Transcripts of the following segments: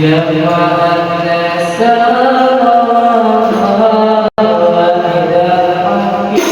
جمعنا السماء وإذا الحق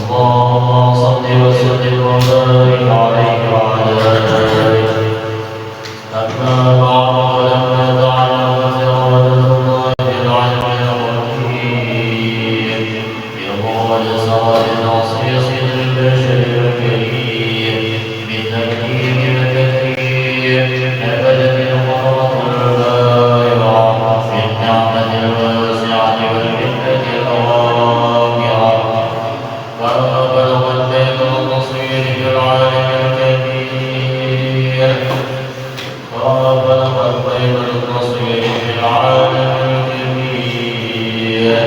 اللهم صل وسلم وبارك عليه وعلى آله. أما بعد فلما تعلم إرادة الله بالعلم الحكيم بقول سرى النصيص للبشر الكريم بالتكريم والتكريم أبدا الغرض البائع بالنعمة الواسعة والمنة الرابعة وبلغ البيت النصير في العالم الكبير وبلغ البيت النصير في العالم الكبير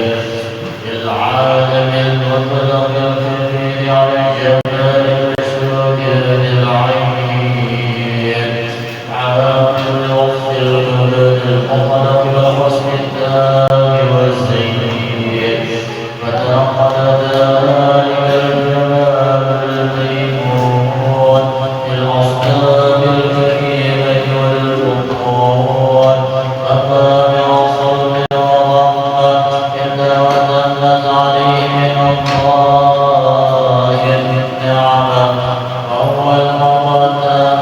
في العالم المطلق الكبير على الجمال المشهود للعين عامل الوصف الجلال المطلق والحسن التام والزين فتنقل ذلك الجمال الميمون بالأصنام الكريمة والبطون أما بأصل وضمة إلا وتمت عليه من الله النعمة وهو المرتام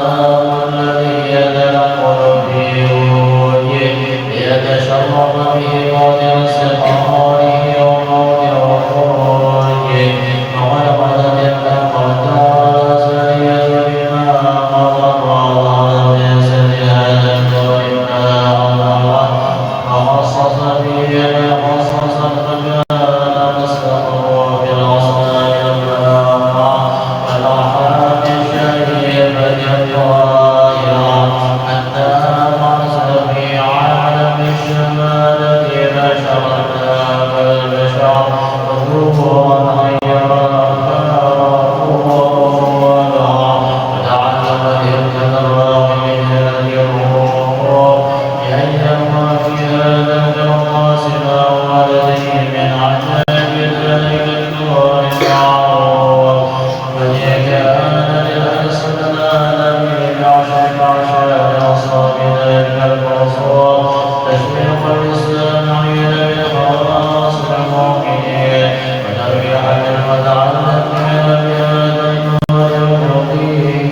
الذي يتنقل في وجهه ليتشرف به موضع استقراره وموضع خروجه وقد قدت النقد والأزلية بما قدر الله من سر هذا النور وخصص به من خصص فكان مستقر في الأصنام الباقة والأرحام الشريفة الظاهرة حتى برز في عالم الشمالة بشرا كالبشر وظهورا غير وتعلم تلك الراغب هذه الروح لأيما في هذا الجواز ما هو لديه من عجائب ذلك النور المعروف وقد كان للأسد العالمين بعشر أصحاب ذلك الرسول تشويق للسامعين بالخلاص المؤمنين وتربيحا للمتعلقين بهذا النور المبين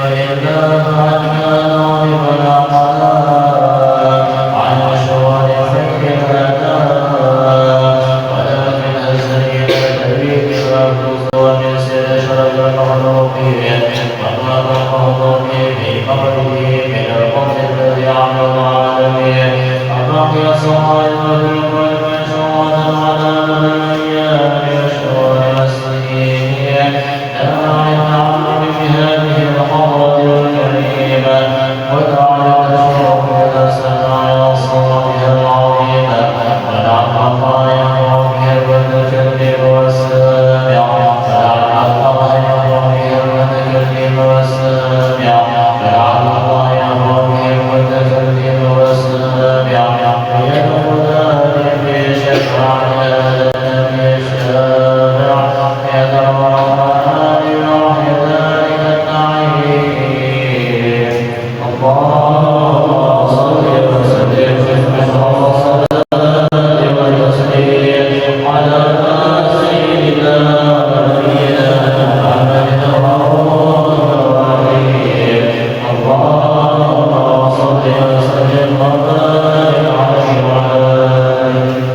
وإلا فقد كان غالب الأقلام عن مشروع فكر الأداء ولكن السبيل الذي يفوز ومن سر شرف المخلوقين وما المخلوقين في قبره من القول الذي عمل العالمين الباقي الصغائر والملك والمشهود على مدى الأيام والشهور والسنين لا يتعلق بهذه الحضرة الكريمة وتعلق الشرف إلى سماع أصواتها العظيمة ولعل الله ينفع بها المتكلم والسامع ولعل الله ينفع بها المتكلم والسامع ولعل الله ينفع بها المتكلم والسامع ليدخلان في شفاعة هذا النبي الشافع يد الرحمن بروح ذلك النعيم اللهم صل وسلم وتسليم على سيدنا ونبينا محمد الرحيم اللهم صل وسلم وبارك عليه وعلى آله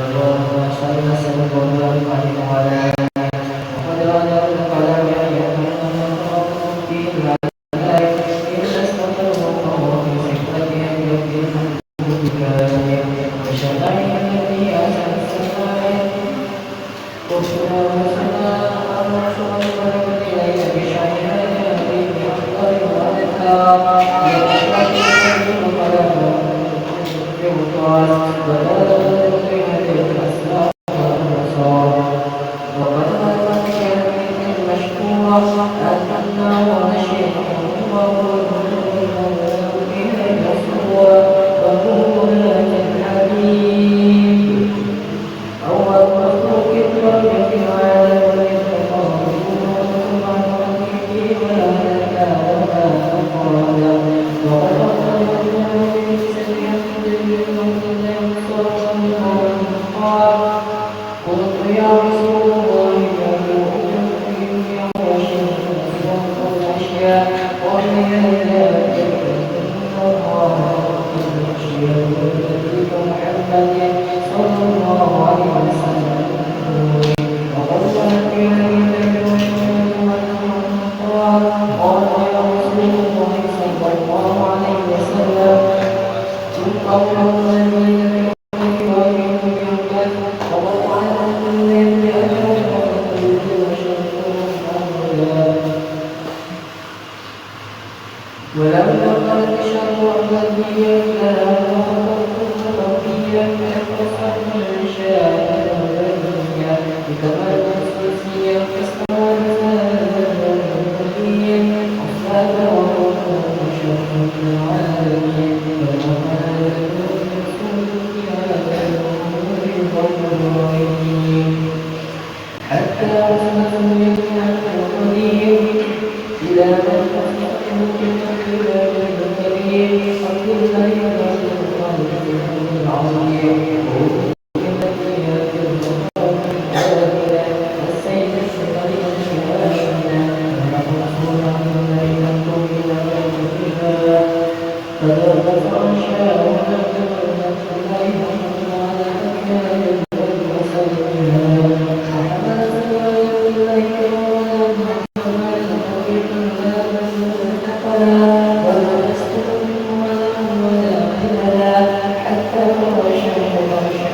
حتى وصلت يدها القديم إلى من أصبحت إلى الكريم عبد الله العظيم حتى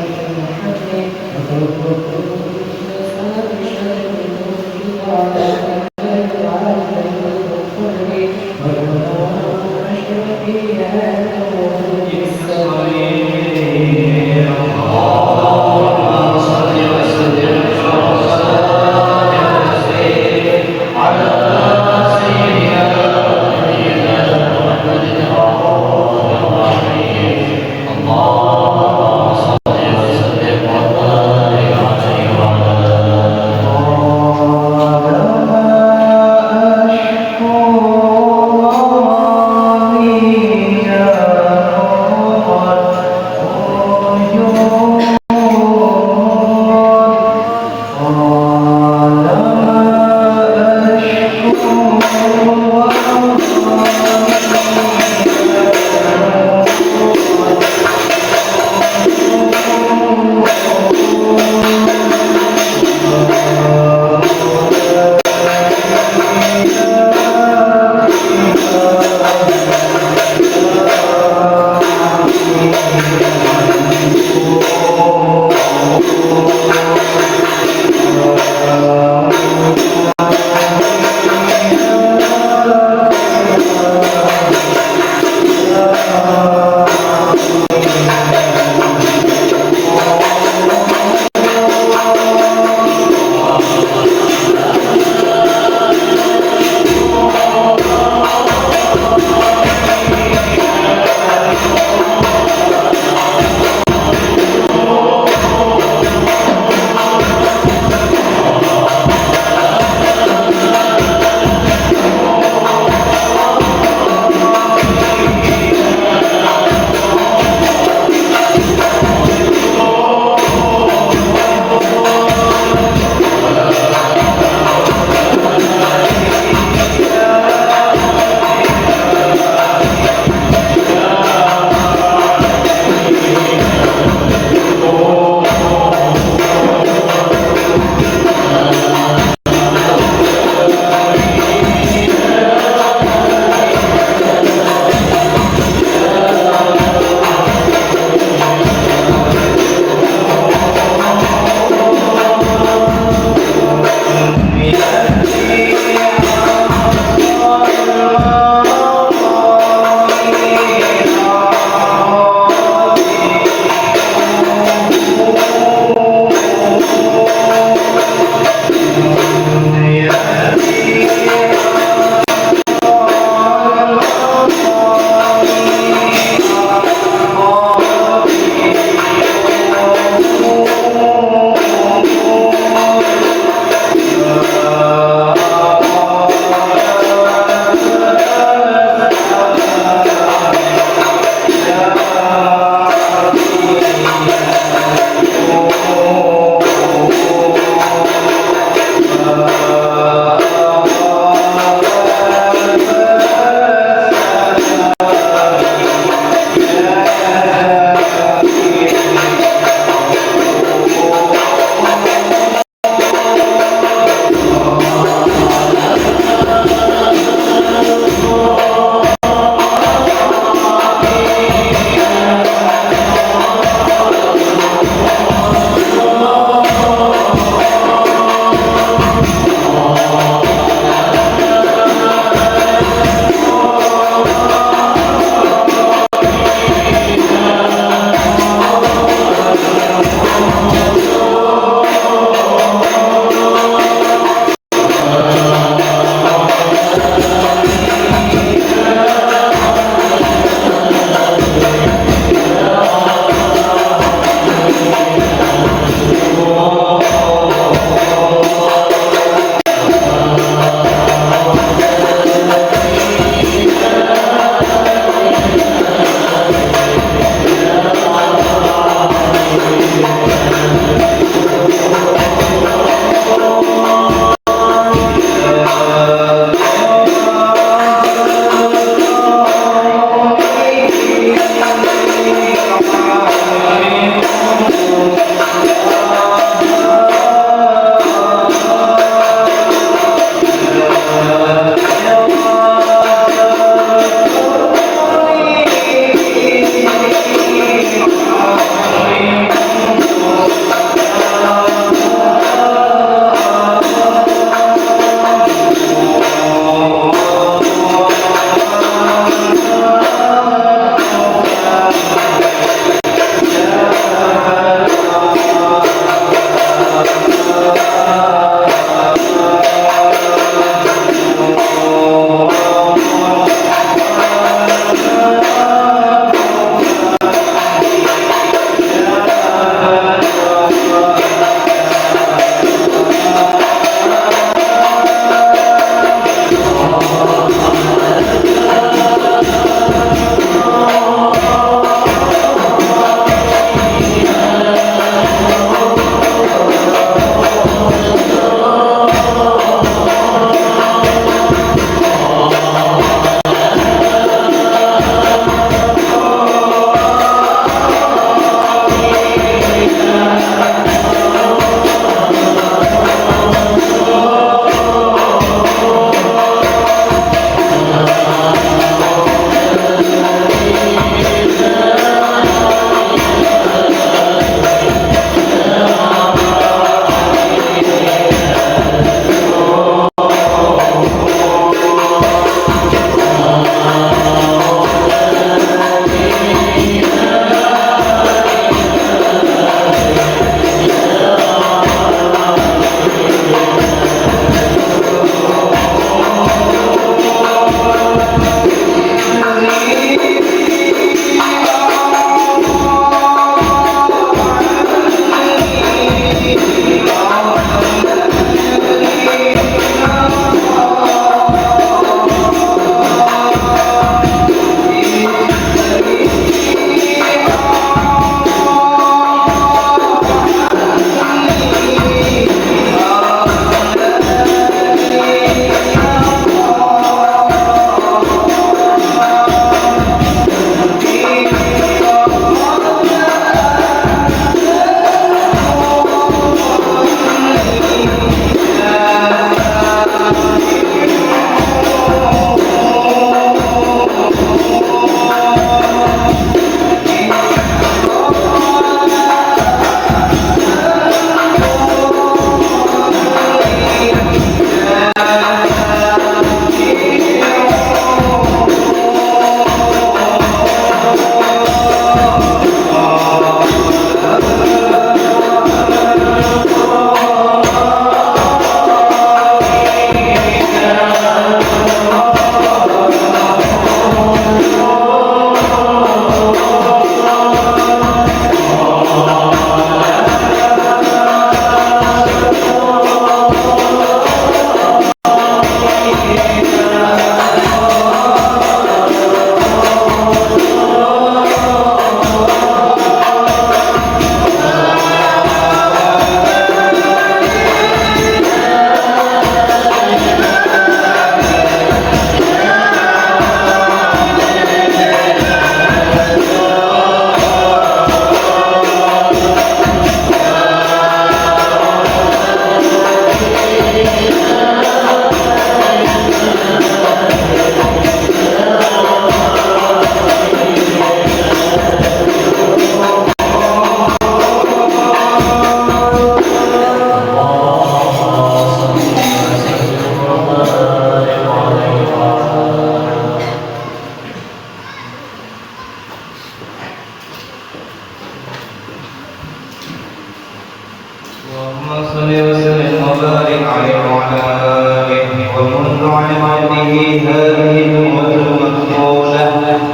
اللهم صل وسلم وبارك عليه وعلى آله ومنذ عن عبده هذه الأمة المقبولة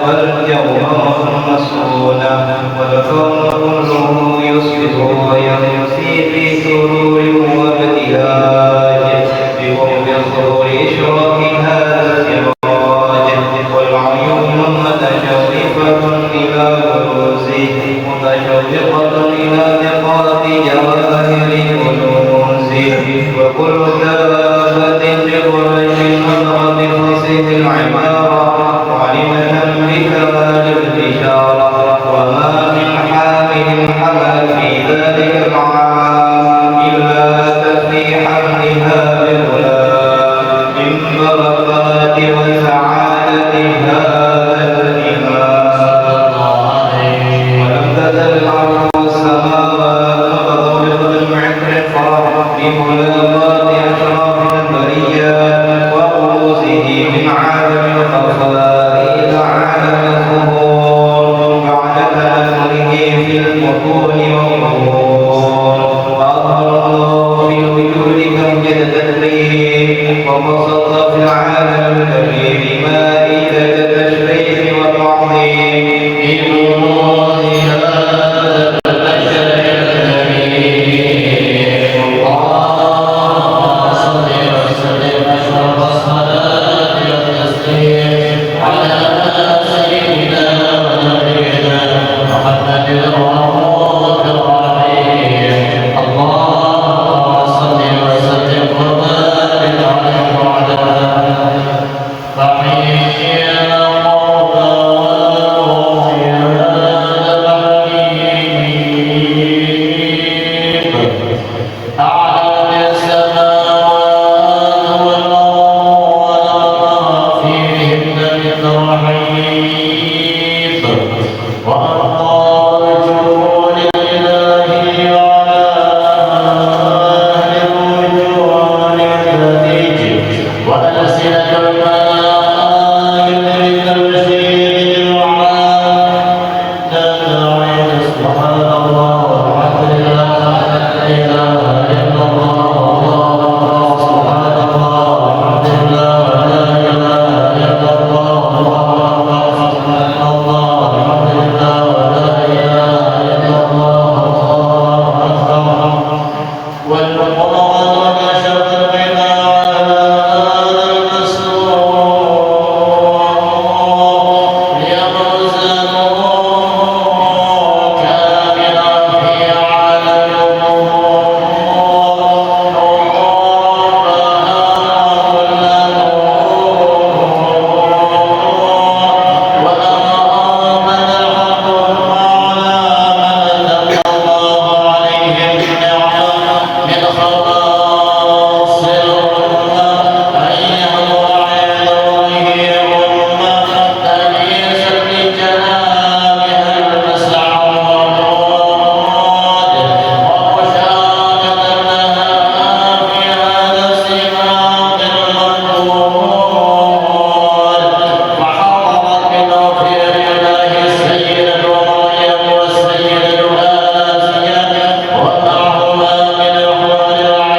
واليوم المسؤولة والكون كله يصبح ويمسي في سرور وابتهاج بقرب ظهور إشراق هذا السراج والعيون متشوفة إلى بروزه متشوقة إلى لقاء جواهر الكنوز وكل دابة بقرش نظرة فصيح العبارة معلمة بكمال البشارة وما من حامل حملت في ذلك العام إلا أتت في حملها بغلام من بركات وسعادة هذا الإمام ولم تزل الأرض والسماوات تضرب بالمعطر الفرح بملاقات أشراف البريات وخروجه من عالم الخفاء إلى عالم الظهور بعد تأثره في البطون والظهور وأظهر الله في الوجود كمية التدريب وبسط في العالم الكبير مائدة التشريف والتعظيم بنور هذا البشر الكريم اللهم صل وسلم أشرف الصلاة والتسليم على سيدنا ونبينا محمد الرؤوف الرحيم اللهم صل وسلم وبارك عليه وعلى آله فحيا القرب والروح يا الحبيب أعلى السماوات والأرض وما فيهن من رحيب وأرضى وجود الإله على أهل الوجود النتيج وألسنة الملائكة بتبشير الوعاد تدعي سبحان الله والحمد لله لا إله إلا الله سبحان الله والحمد لله لا إله إلا الله سبحان الله والحمد لله لا إله إلا الله والقرآن كشف الغنى على هذا المسرور ليبرز نوره كاملا في عالم النور وآمن الحق على من أنعم الله عليهم بالنعمة من خواص الأمة أن يحضر عند وجهه أمة تأنيسا لجنابها المسعى والمراد ومشاهدة لها في هذا السباق المقبول وحضرت بتوفيق الله السيدة مريم والسيدة آسيا ومعهما من الحور العين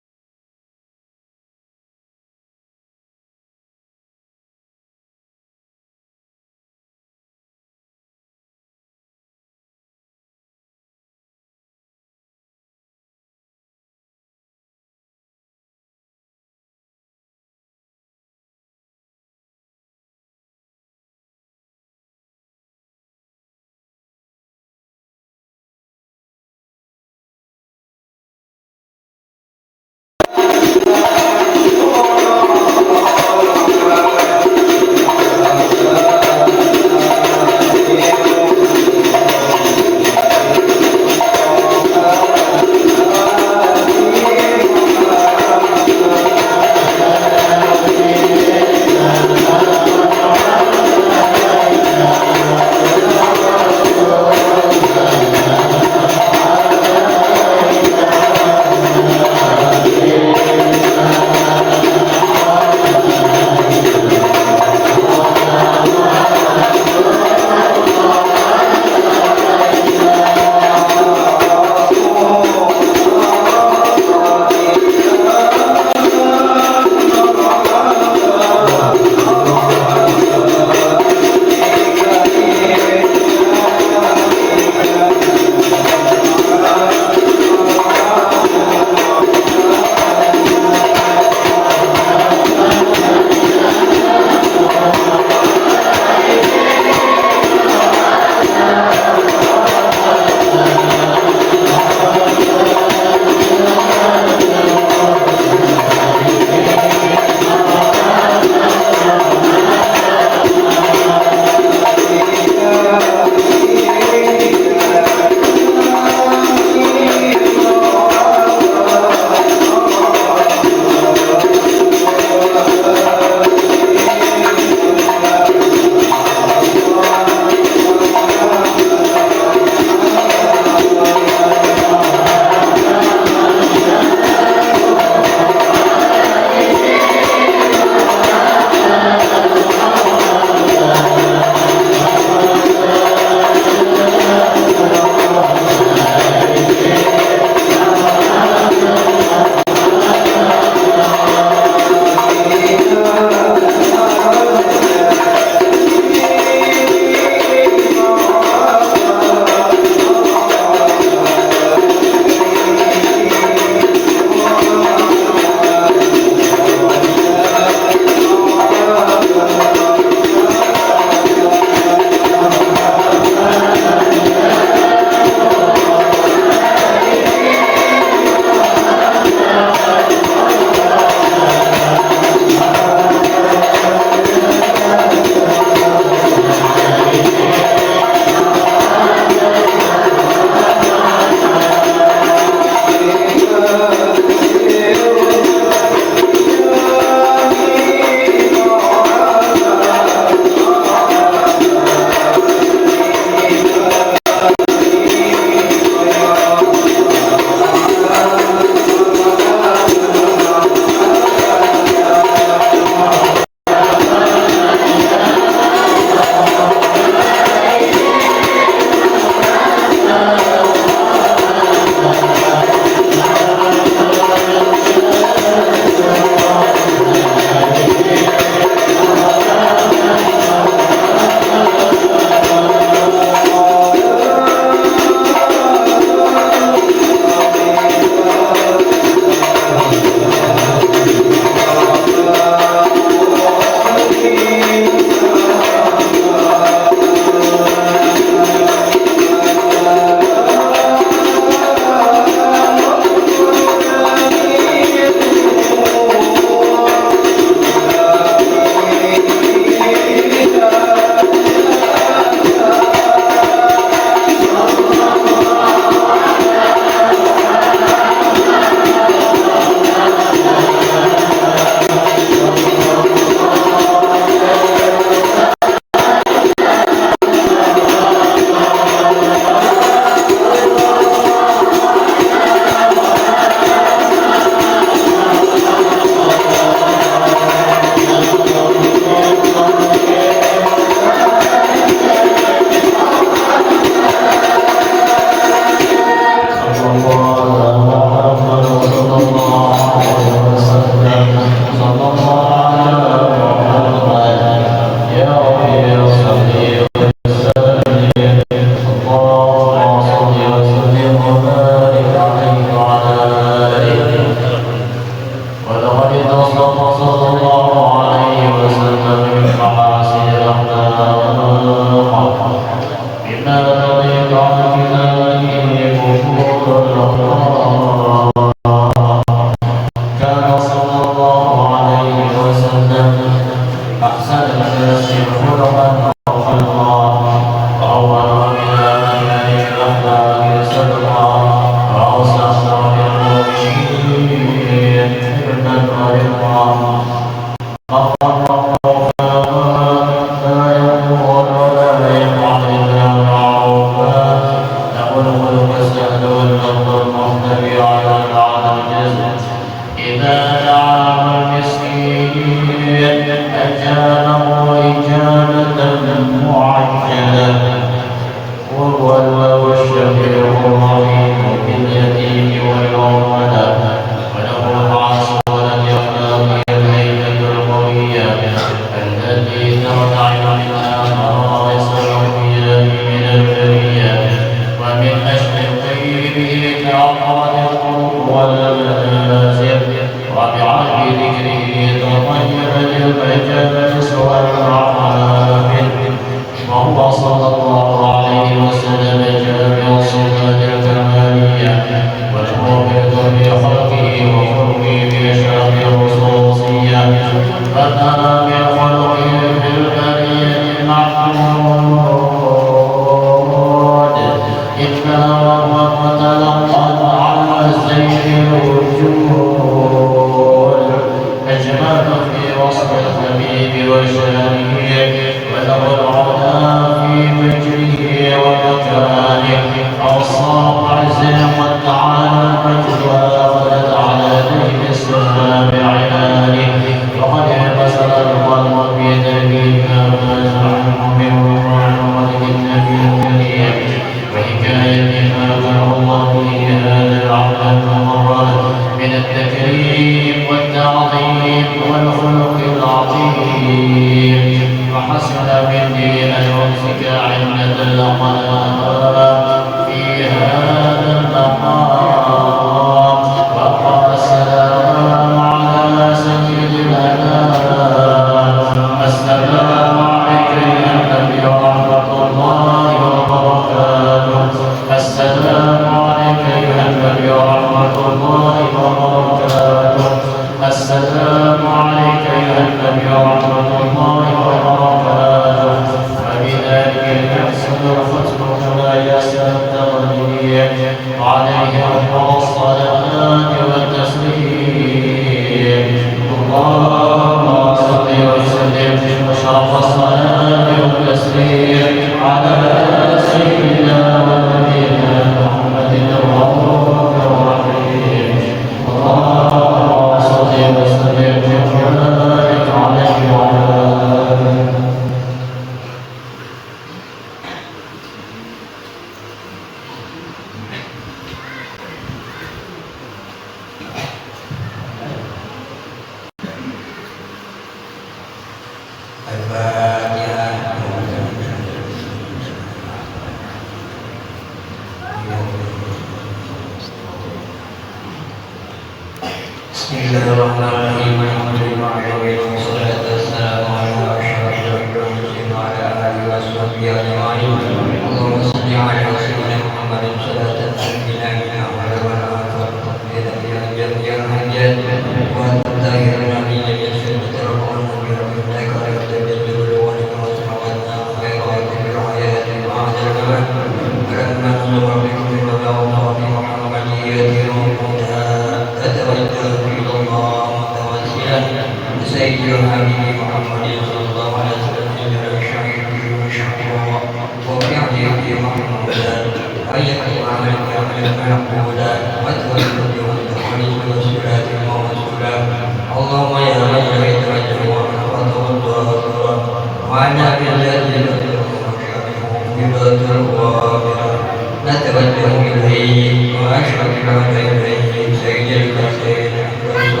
نتوجه إليه وأشرف إليه سيد المرسلين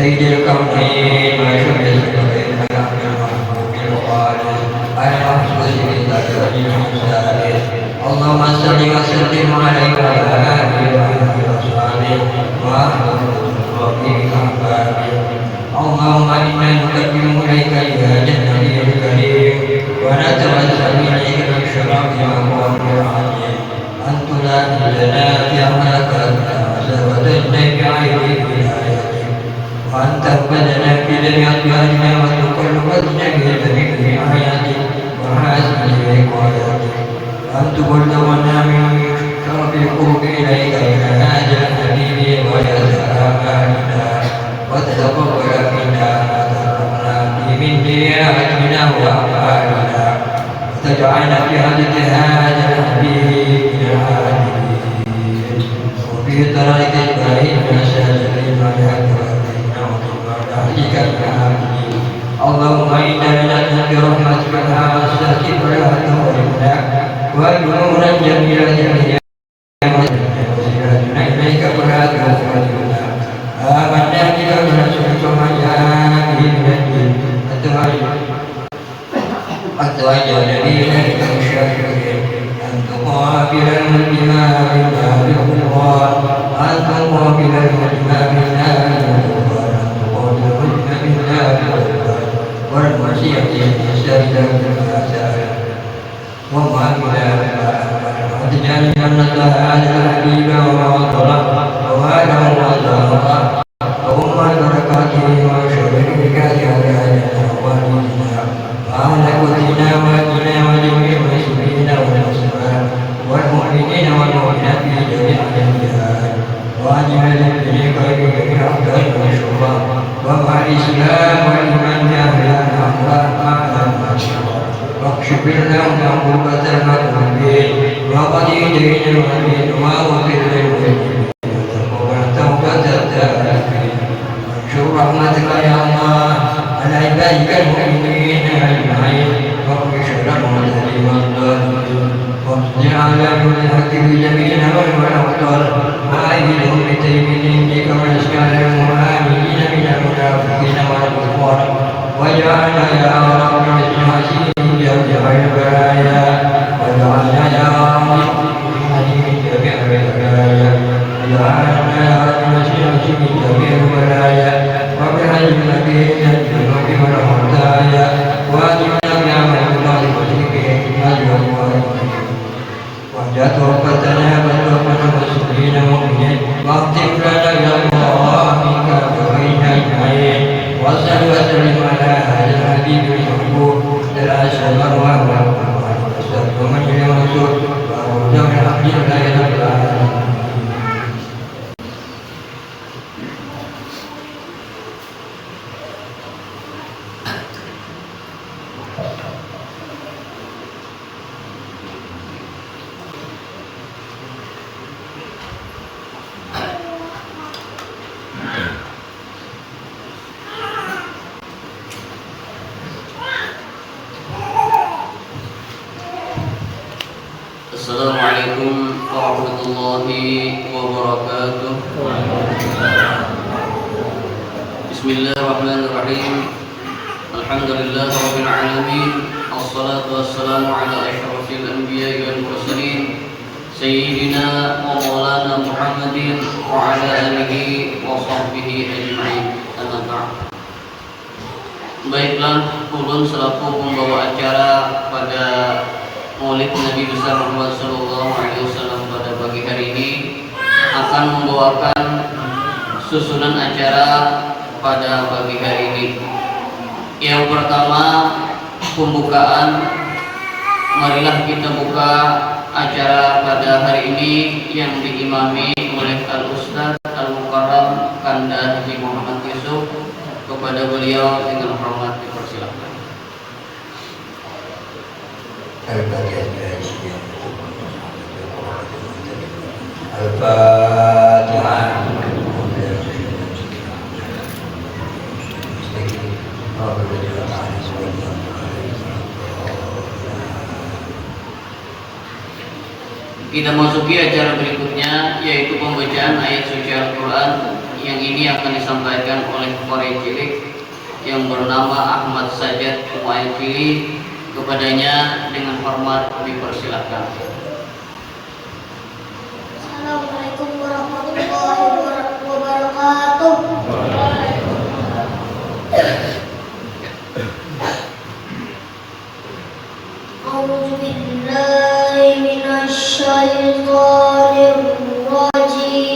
سيد الكونين وشمس الكونين المحبوب الخالد المحفوظ بالذكر الثالث اللهم صل وسلم عليه وعلى اله وصحبه واحمد ربك احبابه اللهم انا نقدم اليك لهذا النبي الكريم ونتوسل اليك بالشرف والقرب العظيم ان تلاقي لنا في حركاتنا وتجني بعينك بالايات وأن تقبلنا في جميع أطيارنا وتقربنا بذكر آياتك وحسن إقامتك وأن تبلغنا من شرف القرب إليك إلى هذا الحبيب ويتآمالنا وتتقبل منا ما تقربنا به من نياتنا وأعمالنا وتجعلنا في عدد هذا الحبيب من العالمين وفي طريق إبراهيم سالمين ويهدى اللهم إنا نسألك برحمتك العامة ولا تغفرنا ونورا جميلا وسيرتنا إليك ولا تغفرنا آمنا بك ونسألك ما جاء به من الدين أتوجه نبيك الشاكرين أن تقابل المجمع بنا بالقرآن أن تقابل المجمع بنا بالقرآن والمسيح يستهزأ بما سأل وما إلى وتجعل جنة هذا الحبيب وعطره وماله وزهره وأم بركاته وشركات على أموالنا وعلى قوتنا وأجنا وجميع المسلمين والمسلمات والمؤمنين والمؤمنات في جميع البلاد وأجعل الدين خير أفضل مشروع ومع الإسلام والإيمان بأهل واكشف لهم عقوبة المذنبين وقضي دين المؤمنين واغفر للمؤمنين وتقبل توبة التائبين وانشر رحمتك يا الله على عبادك المؤمنين أجمعين واقض شر المعتدين والظالمين واصل على كل حق بجميع والأوتار وأيدهم بتيمين عندك ونسكن المؤمنين من المنافقين والكفار واجعلنا يا رب مثل حسين جميع البرايا واجعلنا يا رب حسين جميع البرايا واجعلنا يا رب مثل حسين جميع البرايا وبحج المدينة الجنوب والحدايا واجعلنا بعمل الله وشركه أجر وجاءت ربتنا وتوفنا مسلمين مؤمنين واغفر لنا يا الله منك وبين أجمعين وصل وسلم على هذا الحبيب المحبوب دراسة مروة وأستغفر من الرسول وأرجو من عبد الله رب العالمين. Assalamualaikum warahmatullahi wabarakatuh. Bismillahirrahmanirrahim. Alhamdulillah rabbil alamin. Assalatu wassalamu ala asyrafil anbiya'i wal mursalin sayyidina wa maulana Muhammadin wa ala alihi wa sahbihi ajma'in. Amma ba'd. Baiklah, ulun selaku pembawa acara pada Maulid Nabi besar Muhammad Sallallahu Alaihi Wasallam pada pagi hari ini akan membawakan susunan acara pada pagi hari ini. Yang pertama, pembukaan. Marilah kita buka acara pada hari ini yang diimami oleh Al-Ustaz Al-Mukarram Kanda Haji Muhammad Yusuf. Kepada beliau dengan hormat dipersilakan. Al-Fatihah. Kita masuki acara berikutnya, yaitu pembacaan ayat suci Al-Quran. Yang ini akan disampaikan oleh Korek Cilik yang bernama Ahmad Sajad Muayyili. Kepadanya dengan hormat dipersilakan. Assalamualaikum warahmatullahi wabarakatuh. A'udzu billahi minasy syaithanir rajim.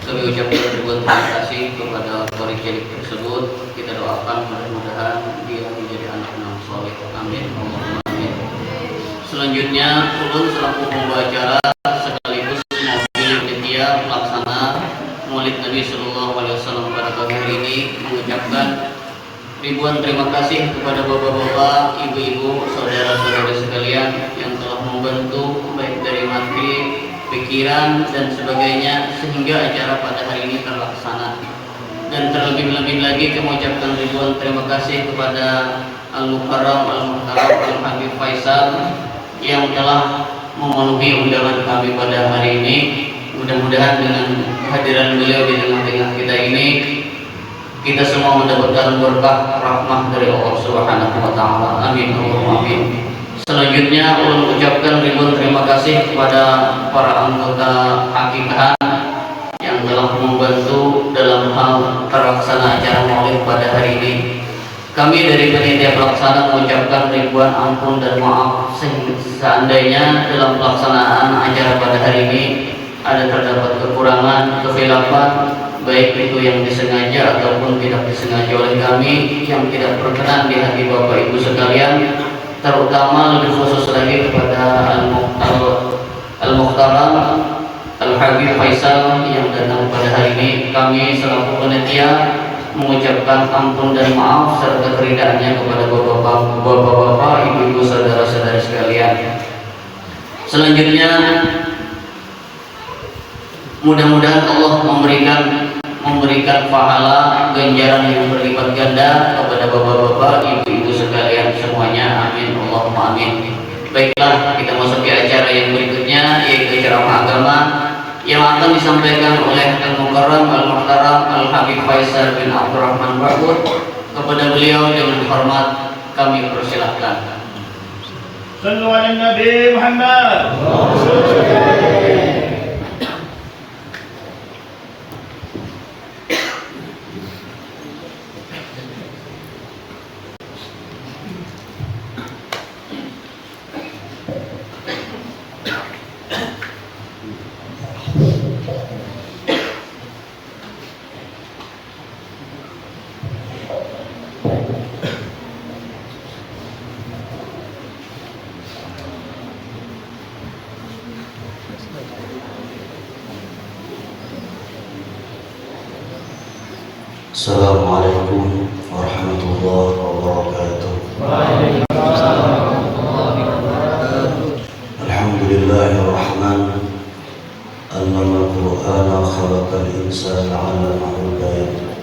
Kami ucapkan ribuan terima kasih kepada Korek Cilik tersebut. Kita doakan mudah-mudahan dia menjadi anak yang soleh. Amin. Allahumma amin. Selanjutnya, ulun selaku pembawa acara sekaligus mewakili panitia pelaksana Maulid Nabi Sallallahu Alaihi Wasallam pada pagi hari ini mengucapkan ribuan terima kasih kepada bapak-bapak, ibu-ibu, saudara-saudara sekalian yang telah membantu baik dari materi, pikiran dan sebagainya sehingga acara pada hari ini terlaksana. Dan terlebih-lebih lagi kami mengucapkan ribuan terima kasih kepada Al-Mukarram Al-Muhtaram Al-Habib Faisal yang telah memenuhi undangan kami pada hari ini. Mudah-mudahan dengan kehadiran beliau di tengah-tengah kita ini kita semua mendapatkan berkah rahmah dari Allah Subhanahu wa taala. Amin. Allahumma amin. Selanjutnya ulun ucapkan ribuan terima kasih kepada para anggota hakikahan yang telah membantu dalam hal terlaksana acara maulid pada hari ini. Kami dari panitia pelaksana mengucapkan ribuan ampun dan maaf seandainya dalam pelaksanaan acara pada hari ini ada terdapat kekurangan, kekhilafan, baik itu yang disengaja ataupun tidak disengaja oleh kami yang tidak berkenan di hati Bapak Ibu sekalian, terutama lebih khusus lagi kepada Al-Mukhtaram Al-Habib Faisal yang datang pada hari ini. Kami selaku panitia mengucapkan ampun dan maaf serta keridaannya kepada bapak-bapak, ibu-ibu, saudara-saudara sekalian. Selanjutnya, mudah-mudahan Allah memberikan pahala ganjaran yang berlipat ganda kepada bapak-bapak, ibu-ibu sekalian semuanya. Amin, Allahumma amin. Baiklah, kita masuk ke acara yang berikutnya, yaitu ceramah agama yang akan disampaikan oleh Al-Mukarram Al-Muhtaram Al-Habib Faisal bin Abdurrahman Ba'ud. Kepada beliau dengan hormat kami persilahkan. Sallu ala Nabi Muhammad. Assalamualaikum warahmatullahi wabarakatuh. Alhamdulillahirrahman. Allamal Qur'ana khalaqal insana 'allamahul bayan.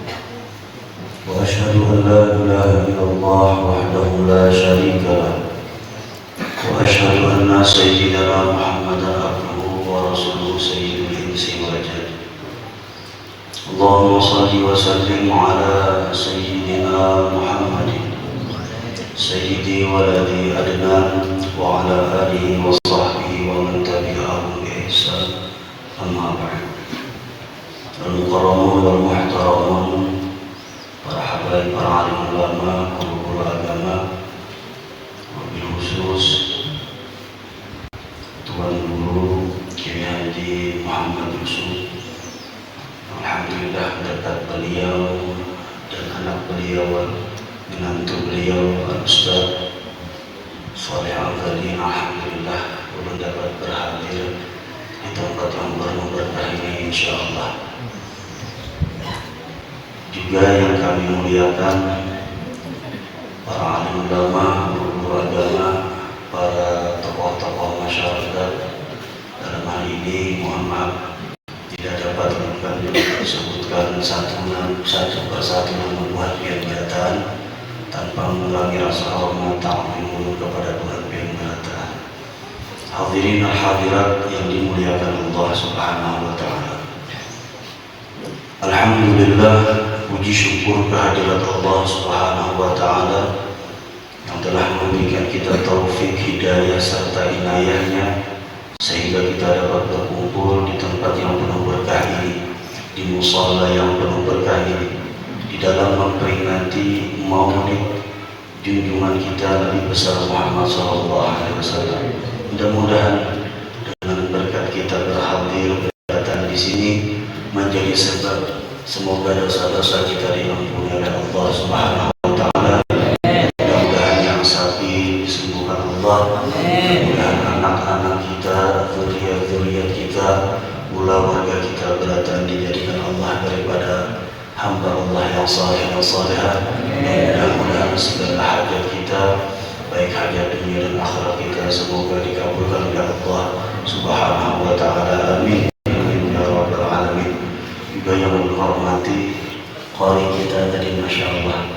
Wa asyhadu an la ilaha illallah wahdahu la syarika lah. Wa asyhadu anna sayyidina Muhammadan abduhu wa rasuluhu sayyidul insi wal jinn. Allahumma salli wa sallim ala sayyidina Muhammadin sayyidi waladi adnan wa ala alihi wa sahbihi wa man tabi'ahum bi ihsan. Amma ba'd. Al-mukarramun wal muhtaramun, para habaib, para alim ulama, guru-guru agama, wabil khusus Tuan Guru Kiai Haji Muhammad Yusuf. Alhamdulillah berkat beliau dan anak beliau, menantu beliau Al-Ustaz Saleh Al-Ghani, alhamdulillah belum dapat berhadir di tempat yang berkah ini insyaallah. Juga yang kami muliakan para alim ulama, guru agama, para tokoh-tokoh masyarakat. Dalam hal ini mohon maaf tidak dapat disebutkan satu persatu membuat kegiatan tanpa mengurangi rasa hormat ta'zim kepada Tuhan yang Maha Ta'ala. Hadirin al-hadirat yang dimuliakan Allah Subhanahu wa taala. Alhamdulillah, puji syukur kehadirat Allah Subhanahu wa taala yang telah memberikan kita taufik, hidayah serta inayahnya sehingga kita dapat berkumpul di tempat yang penuh berkah ini, di musala yang penuh berkah ini, di dalam memperingati maulid junjungan kita Nabi besar Muhammad SAW. Mudah-mudahan dengan berkat kita berhadir datang di sini menjadi sebab semoga dosa-dosa kita diampuni oleh Allah Subhanahu wa taala. Mudah-mudahan yang sakit disembuhkan Allah. Mudah-mudahan anak-anak kita, zuriat-zuriat kita, pula warga kita berdatang dijadikan Allah daripada hamba Allah yang saleh dan salihah. Mudah-mudahan segala hajat kita, baik hajat dunia dan akhirat kita, semoga dikabulkan oleh Allah Subhanahu wa taala. Amin ya rabbal alamin. Juga yang menghormati qari kita tadi, masya Allah,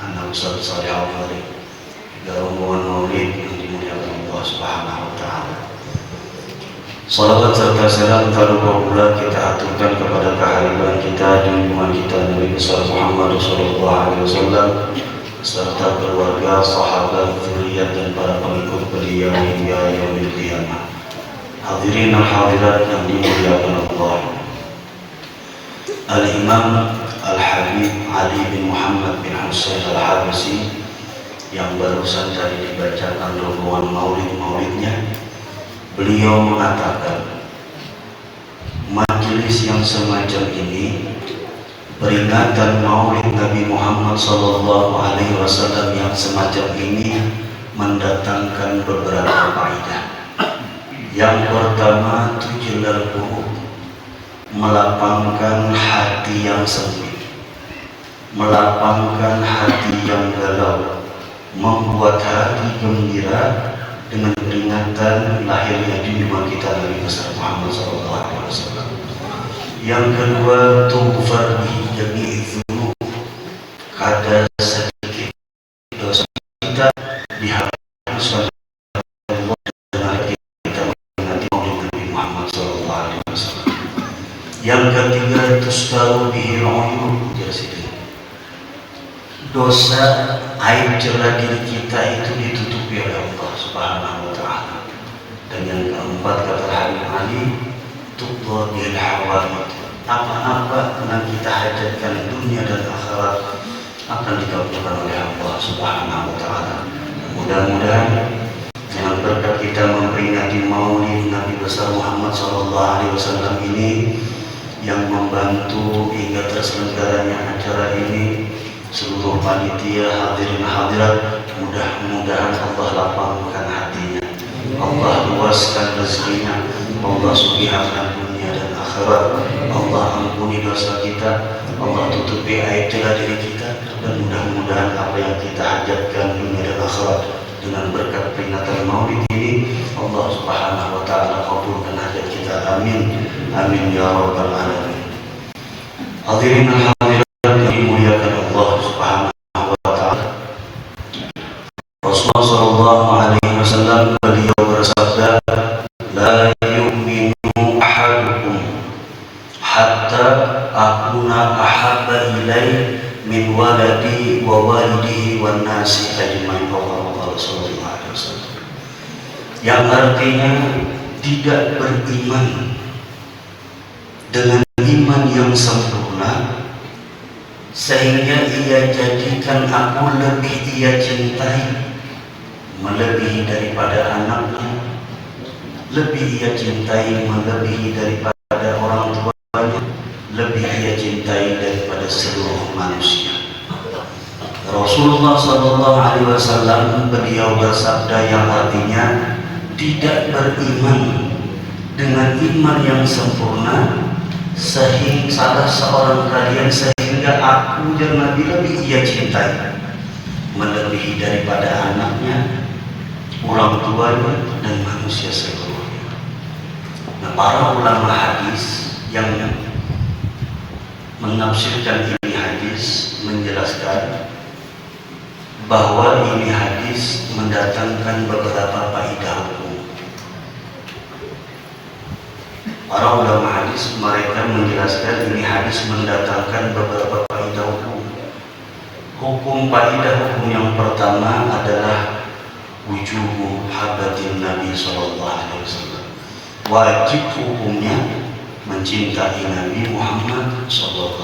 anak Ustaz Saleh Al-Fadhil, juga rombongan maulid yang dimuliakan Allah Subhanahu wa taala. Salawat serta salam taruh pula kita aturkan kepada kehadiran kita junjungan kita Nabi besar Muhammad sallallahu alaihi wasallam, serta keluarga, sahabat, zuriat dan para pengikut beliau hingga yaumil qiyamah. Hadirin dan hadirat yang dimuliakan Allah. Al-Imam Al-Habib Ali bin Muhammad bin Husain Al-Habsyi yang barusan tadi dibacakan rombongan maulid-maulidnya, beliau mengatakan majelis yang semacam ini, peringatan maulid Nabi Muhammad SAW yang semacam ini mendatangkan beberapa faedah. Yang pertama, tujlal qulub, melapangkan hati yang sempit, melapangkan hati yang galau, membuat hati gembira dengan peringatan lahirnya junjungan kita Nabi besar Muhammad SAW. Yang kedua, tughfar bihi jami'i dzunub, kada sedikit dosa kita dihapuskan Allah dengan kita mengingati maulid Nabi Muhammad SAW. Yang ketiga, tustaru bihi al-uyub, dosa aib celah diri kita itu ditutupi oleh Allah Subhanahu wa ta'ala. Dan yang keempat, kata Habib Ali, tuqda bil hawadith, apa-apa yang kita hajatkan dunia dan akhirat akan dikabulkan oleh Allah Subhanahu wa ta'ala. Mudah-mudahan dengan berkat kita memperingati maulid Nabi besar Muhammad SAW ini, yang membantu hingga terselenggaranya acara ini seluruh panitia, hadirin hadirat, mudah-mudahan Allah lapangkan hatinya, Allah luaskan rezekinya, Allah sugihkan dunia dan akhirat, Allah ampuni dosa kita, Allah tutupi aib celah diri kita, dan mudah-mudahan apa yang kita hajatkan dunia dan akhirat dengan berkat peringatan maulid ini, Allah Subhanahu wa ta'ala kabulkan hajat kita. Amin, amin ya rabbal alamin. Hadirin hadirat yang dimuliakan Allah Subhanahu wa ta'ala, Rasulullah SAW beliau bersabda, la yu'minu ahadukum hatta akuna ahabba ilai min waladi wa walidihi wan nasi ajmain. Rasulullah SAW, yang artinya tidak beriman dengan iman yang sempurna sehingga ia jadikan aku lebih ia cintai melebihi daripada anaknya, lebih ia cintai melebihi daripada orang tuanya, lebih ia cintai daripada seluruh manusia. Rasulullah SAW beliau bersabda yang artinya tidak beriman dengan iman yang sempurna sehingga salah seorang kalian sehingga aku dan Nabi lebih ia cintai melebihi daripada anaknya, orang tuanya, dan manusia seluruhnya. Nah, para ulama hadis yang menafsirkan ini hadis menjelaskan bahwa ini hadis mendatangkan beberapa faedah hukum. Para ulama hadis mereka menjelaskan ini hadis mendatangkan beberapa faedah hukum. Hukum faedah hukum yang pertama adalah wujubu habatin Nabi SAW. Wajib hukumnya mencintai Nabi Muhammad SAW.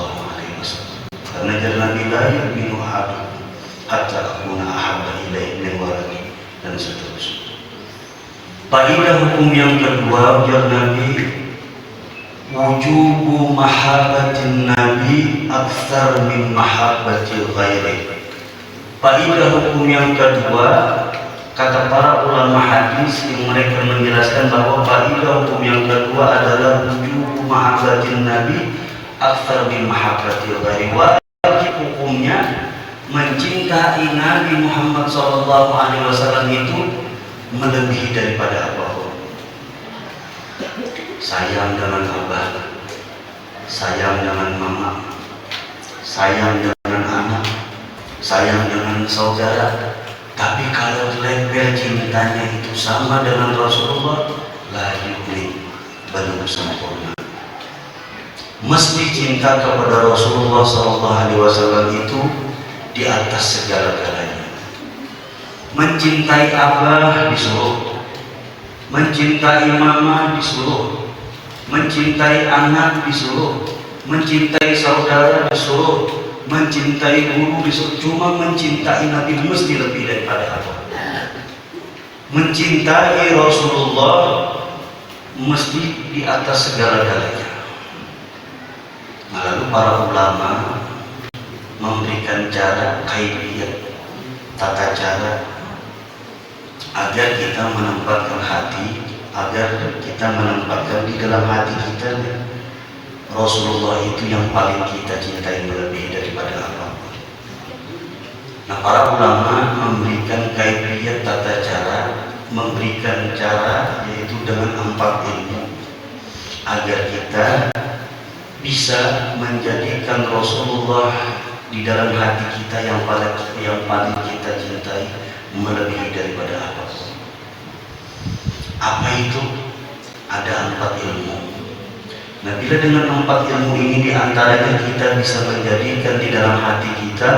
Karena jalan Nabi la yu'minu ahadukum hatta akuna ahabba ilaihi min waladi, dan seterusnya. Faedah hukum yang kedua, ujar Nabi, wujubu mahabbatin Nabi aktsar min mahabbati ghairi. Faedah hukum yang kedua, kata para ulama hadis yang mereka menjelaskan bahwa faedah hukum yang kedua adalah wujubu mahabbatin Nabi aktsar min mahabbati ghairi. Wajib hukumnya mencintai Nabi Muhammad SAW itu melebihi daripada apapun. Sayang dengan abah, sayang dengan mama, sayang dengan anak, sayang dengan saudara. Tapi kalau level cintanya itu sama dengan Rasulullah, la yu'min, belum sempurna. Mesti cinta kepada Rasulullah SAW itu di atas segala-galanya. Mencintai abah disuruh, mencintai mama disuruh, mencintai anak disuruh, mencintai saudara disuruh, mencintai guru disuruh. Cuma mencintai Nabi mesti lebih daripada apa? Mencintai Rasulullah mesti di atas segala-galanya. Nah, lalu para ulama memberikan cara, kaidiyah, tata cara agar kita menempatkan hati, agar kita menempatkan di dalam hati kita Rasulullah itu yang paling kita cintai melebihi daripada apapun. Nah, para ulama memberikan kaidiyah, tata cara, memberikan cara yaitu dengan 4 ilmu agar kita bisa menjadikan Rasulullah di dalam hati kita yang paling kita cintai melebihi daripada apapun. Apa itu? Ada 4 ilmu. Nah, bila dengan 4 ilmu ini diantaranya kita bisa menjadikan di dalam hati kita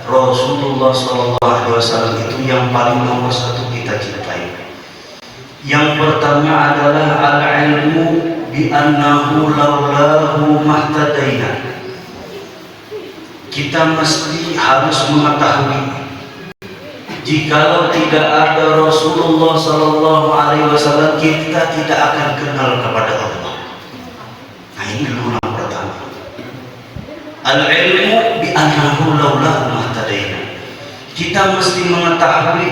Rasulullah SAW itu yang paling nomor 1 kita cintai. Yang pertama adalah al-ilmu bi annahu laulahu mahtadaina. Kita mesti harus mengetahui jikalau tidak ada Rasulullah SAW, kita tidak akan kenal kepada Allah. Nah, ini dulu yang pertama. Al-ilmu bi annahu laulahu mahtadaina. Kita mesti mengetahui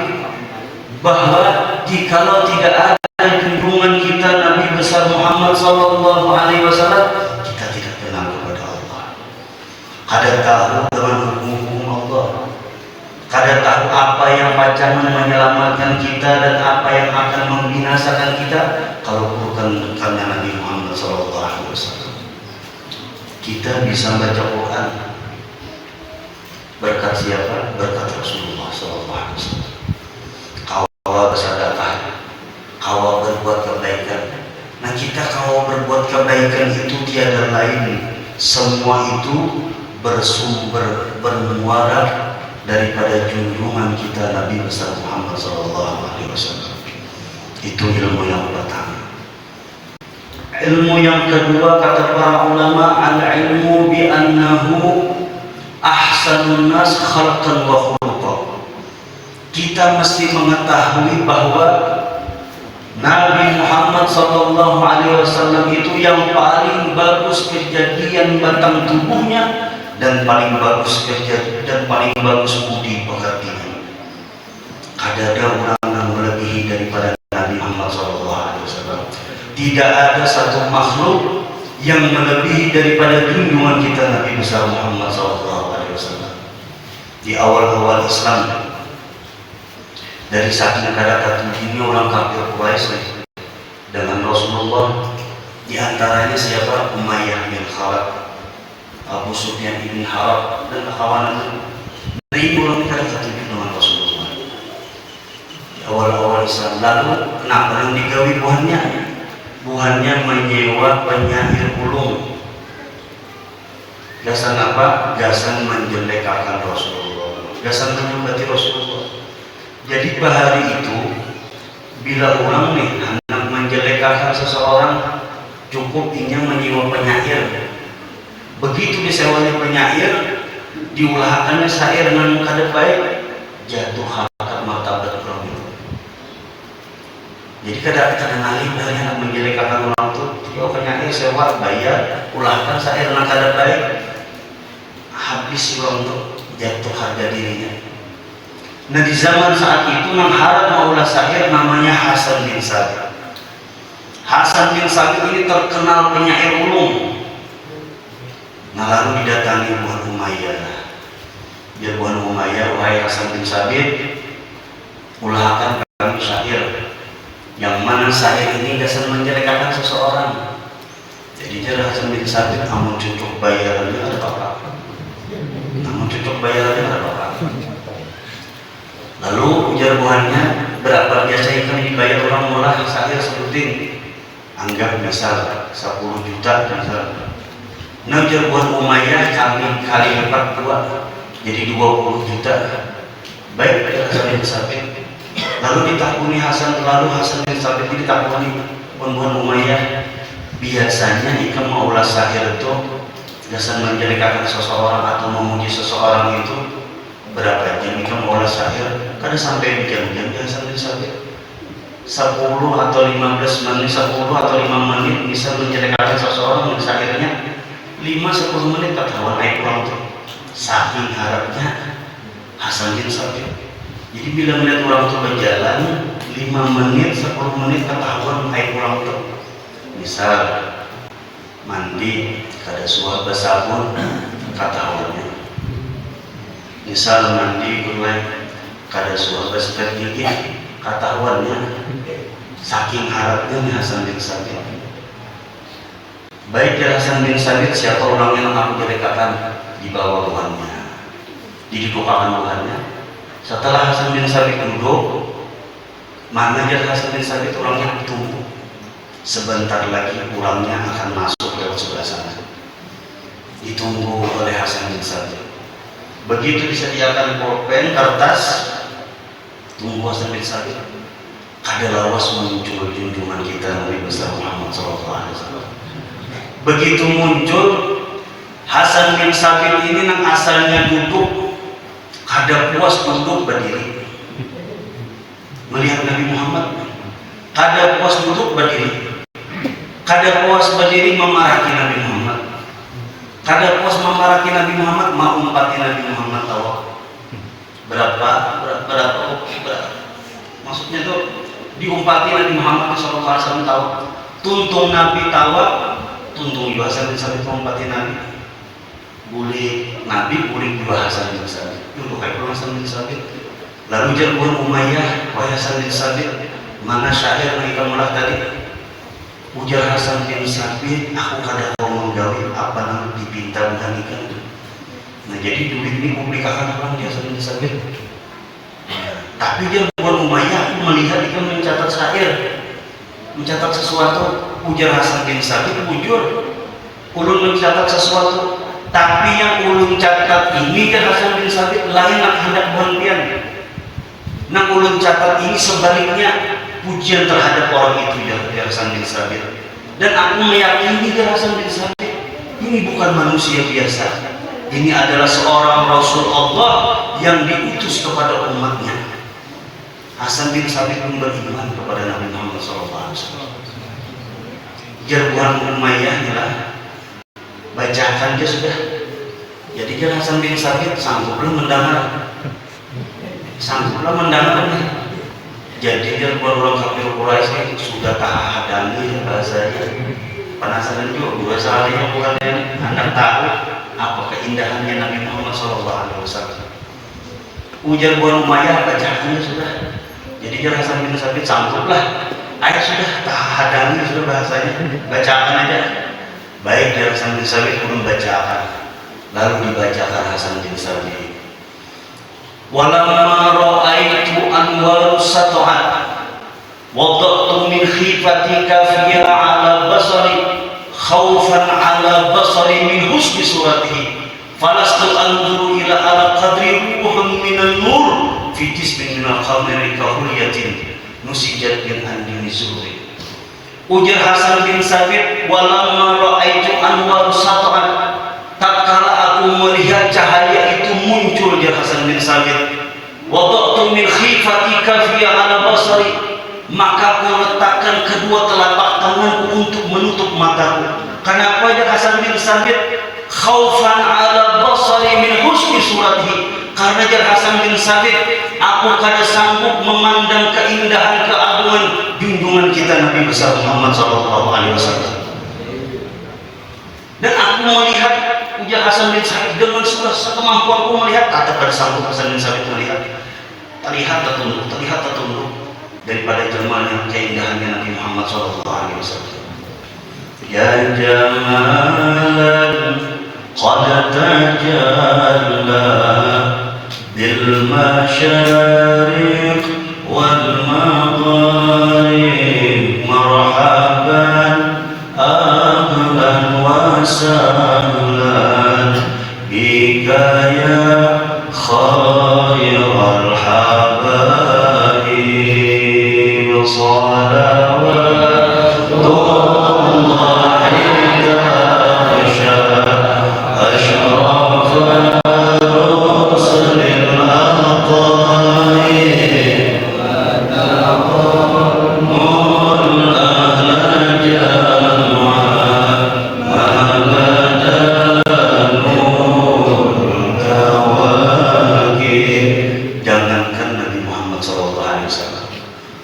bahwa jikalau tidak ada junjungan kita Nabi besar Muhammad SAW, kita tidak kenal kepada Allah. Kada tahu dengan hukum-hukum Allah, kada tahu apa yang pacaman menyelamatkan kita dan apa yang akan membinasakan kita kalau bukan karena Nabi Muhammad SAW. Kita bisa baca Quran berkat siapa? Berkat Rasulullah SAW. Kawal bersedekah, kawal berbuat kebaikan. Nah, kita kawal berbuat kebaikan itu tiada lain, semua itu bersumber, bermuara daripada junjungan kita Nabi besar Muhammad SAW. Itu ilmu yang pertama. Ilmu yang kedua kata para ulama, al-ilmu bi annahu ahsanun nas khalqan wa khuluqan. Kita mesti mengetahui bahwa Nabi Muhammad SAW itu yang paling bagus kejadian batang tubuhnya dan paling bagus kerja dan paling bagus budi pekertinya. Ada orang yang melebihi daripada Nabi Muhammad SAW. Tidak ada satu makhluk yang melebihi daripada junjungan kita Nabi besar Muhammad SAW. Di awal-awal Islam, dari saking kada ketujuhnya orang kafir Quraisy dengan Rasulullah, di antaranya siapa? Umayyah bin Khalaf, Abu Sufyan bin Harb dan kawanannya. Dari orang kada ketujuh dengan Rasulullah di awal-awal Islam. Lalu kenapa yang digawi buahnya? Buahnya menyewa penyair ulung. Gasan apa? Gasan menjelekkan Rasulullah, gasan menyembati Rasulullah. Jadi bahari itu bila orang nih hendak menjelekkan seseorang, cukup inya menyewa penyair. Begitu disewanya penyair, diulahkannya syair dengan kada baik, jatuh harkat martabat orang itu. Jadi kadang-kadang alim dari hendak menjelekkan orang itu, dia penyair sewa bayar, ulahkan syair dengan kada baik, habis orang itu, jatuh harga dirinya. Nah, di zaman saat itu mengharap maulah syair namanya Hasan bin Sabit. Hasan bin Sabit ini terkenal penyair ulung. Nah, lalu didatangi Buhan Umayyah. Dia Buhan Umayyah, wahai Hasan bin Sabit, ulahkan kami syair. Yang mana syair ini dasar menjelekkan seseorang. Jadi dia Hasan bin Sabit, namun cucuk bayarannya ada apa-apa. Namun cucuk bayarannya ada apa-apa. Lalu ujar buahnya, berapa biasa kami dibayar orang mulai syair sebutin? Anggap misal 10 juta misal. Nah, ujar buah Umayyah, kami kali 4 2. jadi 20 juta. Baik Hasan bin Sabit. Lalu ditakuni Hasan bin Sabit ini ditakuni pembunuh Umayyah. Biasanya jika maulah sahir itu dasar menjelekkan seseorang atau memuji seseorang itu berapa jam jika maulah sahir kada sampai jam-jam Hasan bin Sabit 10 atau 15 menit 10 atau 5 menit bisa menjelekkan seseorang yang sahirnya 5-10 menit ketahuan naik kurang tuh. Saking harapnya Hasan bin Sabit. Jadi bila melihat orang itu berjalan 5 menit, 10 menit ketahuan naik kurang tuh. Misal mandi kada suah bersabun ketahuannya. Misal mandi gulai kada suah bersikat gigi ketahuannya. Saking harapnya nih Hasan bin Sabit. Baik dari Hasan bin Sabit siapa orang yang aku jelekkan di bawah Tuhannya, didudukakan Tuhannya. Setelah Hasan bin Sabit duduk, mana jadi Hasan bin Sabit orangnya tunggu. Sebentar lagi orangnya akan masuk lewat sebelah sana. Ditunggu oleh Hasan bin Sabit. Begitu disediakan pulpen, kertas, tunggu Hasan bin Sabit. Kada lawas muncul junjungan kita Nabi besar Muhammad SAW. Begitu muncul Hasan bin Sabit ini nang asalnya duduk, kada puas duduk berdiri. Melihat Nabi Muhammad, kada puas duduk berdiri. Kada puas berdiri memarahi Nabi Muhammad. Kada puas memarahi Nabi Muhammad, mau umpati Nabi Muhammad tahu berapa. Maksudnya tuh diumpati Nabi Muhammad SAW tahu. Tuntung Nabi tahu, tuntung juga Hasan bin Sabit mengumpati Nabi. Boleh Nabi, boleh juga Hasan bin Sabit. Dulu kayak Hasan bin Sabit. Lalu Jalbuan Umayyah, wahai Hasan bin Sabit, mana syair yang kamu lah tadi? Ujar Hasan bin Sabit, aku kada mau menggawi apa namanya dipinta mengganikan. Nah jadi duit ini publikakan orang di Hasan bin Sabit. Tapi Jalbuan Umayyah melihat dia mencatat syair, mencatat sesuatu. Ujar Hasan bin Sabit, bujur, ulun mencatat sesuatu. Tapi yang ulun catat ini kan Hasan bin Sabit lain nak hendak berhentian. Nak ulun catat ini sebaliknya pujian terhadap orang itu ya Hasan bin Sabit. Dan aku meyakini dia Hasan bin Sabit ini bukan manusia biasa. Ini adalah seorang Rasul Allah yang diutus kepada umatnya. Hasan bin Sabit pun beriman kepada Nabi Muhammad SAW. Jalbuan Umayyah lah bacakan dia sudah. Jadi dia Hasan bin Sabit sangguplah mendengar. Jadi dia orang kafir Quraisy sudah tahadangi bahasanya. Penasaran juga bahasanya bukan yang hendak tahu apa keindahannya Nabi Muhammad SAW. Ujar Jalbuan Umayyah bacakannya sudah. Jadi dia Hasan bin Sabit sangguplah. Ayat sudah tahadangi sudah bahasanya. Bacakan aja. Baik dari Hasan bin Sabit belum bacakan. Lalu dibacakan Hasan bin Sabit. Walamma ra'aitu anwar sat'at wada'tu min khifatika fiha 'ala basari khawfan 'ala basari min husni suratihi falastu anzuru ila ala qadri ruhun minan nur fi jismin minal khamri kahulyatin nusijat bin andini zuhri. Ujar Hasan bin Sabit, walamma ra'aitu anwar sat'at, tatkala aku melihat cahaya itu muncul di Hasan bin Sabit, wada'tu min khifatika fi ala basari, maka aku letakkan kedua telapak tanganku untuk menutup mataku. Kenapa ya Hasan bin Sabit? Khaufan ala basari min husni suratihi, karena ya Hasan bin Sabit aku kada sanggup memandang keindahan keagungan junjungan kita Nabi besar Muhammad SAW. Dan aku melihat ujar Hasan bin Sabit dengan sekemampuanku melihat, tak ada sanggup Hasan bin Sabit melihat. Terlihat tertunduk daripada jemaahnya keindahannya Nabi Muhammad SAW. Ya jamalan qad tajalla bil masyariq wal magharib marhaban ahlan wa sahlan bika ya خير الحبائب صلوات الله أشرف الرسل الأطايب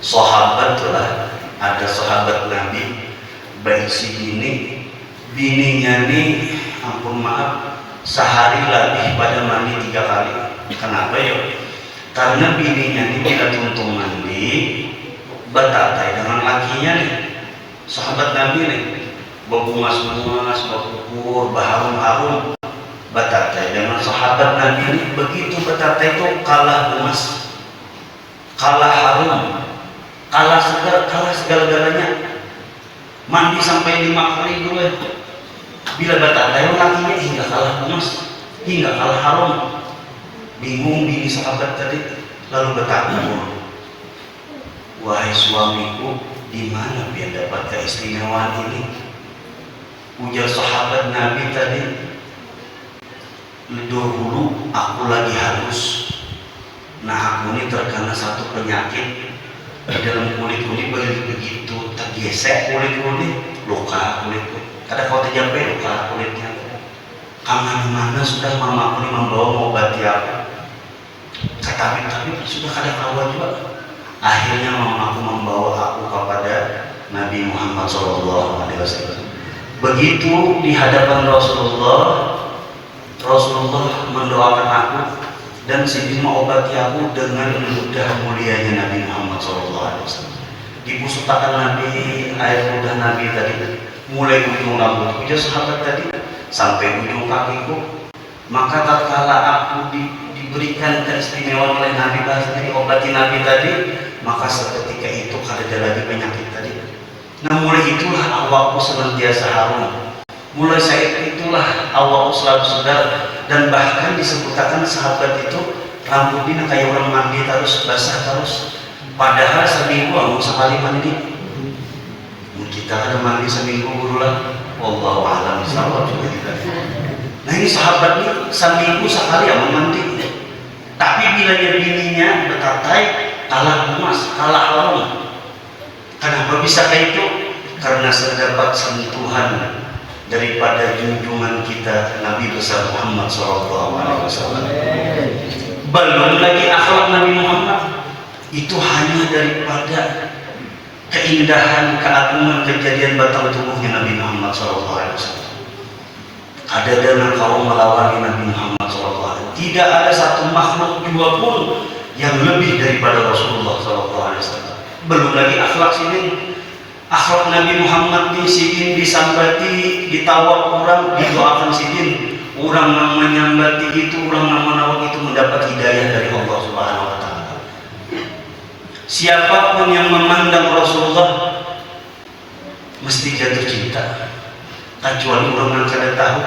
sahabat lah, ada sahabat Nabi baik si bininya nih, ampun maaf, sehari lebih pada mandi 3 kali. Kenapa ya? Karena bininya nih bila tuntung mandi batatai dengan lakinya nih, sahabat Nabi nih, berbungas-bungas, berkukur, berharum-harum, batatai dengan sahabat Nabi nih. Begitu batatai itu kalah bungas, kalah harum, kalah segala-galanya. Mandi sampai 5 kali dulu ya. Bila batatai lakinya hingga kalah bungas, hingga kalah harum. Bingung bini sahabat tadi, lalu bertakbir, wahai suamiku, di mana biar dapat keistimewaan ini? Ujar sahabat Nabi tadi, dulu aku lagi halus. Nah aku ini terkena satu penyakit di dalam kulit begitu tergesek kulit luka kulitku. Kadang kau terjampai luka kulitnya. Kemana-mana sudah mamaku ini membawa mengobati aku. Tapi sudah kadang awal juga. Akhirnya mamaku membawa aku kepada Nabi Muhammad SAW. Begitu di hadapan Rasulullah mendoakan aku dan Siti mengobati aku dengan ludah mulianya Nabi Muhammad SAW. Dibusukkan Nabi air ludah Nabi tadi, mulai ujung rambut ujar sahabat tadi sampai ujung kakiku. Maka tatkala aku diberikan keistimewaan oleh Nabi tadi, obati Nabi tadi, maka seketika itu kada lagi penyakit tadi. Nah mulai itulah awakku senantiasa harum. Mulai saat itulah awakku selalu segar. Dan bahkan disebutkan sahabat itu rambutnya kayak orang mandi terus, basah terus. Padahal seminggu aku sekali mandi. Kita kada mandi seminggu berulang. Wallahu a'lam bishawab juga kita. Nah ini sahabat ini seminggu sekali yang mandi. Tapi bila bininya bertatai, kalah emas, kalah harum. Kenapa bisa kayak itu? Karena terdapat sentuhan daripada junjungan kita Nabi besar Muhammad SAW. Belum lagi akhlak Nabi Muhammad, itu hanya daripada keindahan, keagungan, kejadian batang tubuhnya Nabi Muhammad SAW. Ada dana kaum melawani Nabi Muhammad SAW. Tidak ada satu makhluk juga pun yang lebih daripada Rasulullah SAW. Belum lagi akhlak sini. Akhlak Nabi Muhammad di sidin disambati, ditawak orang, didoakan sidin. Orang yang menyambati itu, orang yang menawak itu mendapat hidayah dari Allah Subhanahu wa Ta'ala. Siapapun yang memandang Rasulullah mesti jatuh cinta. Kecuali orang yang kada tahu.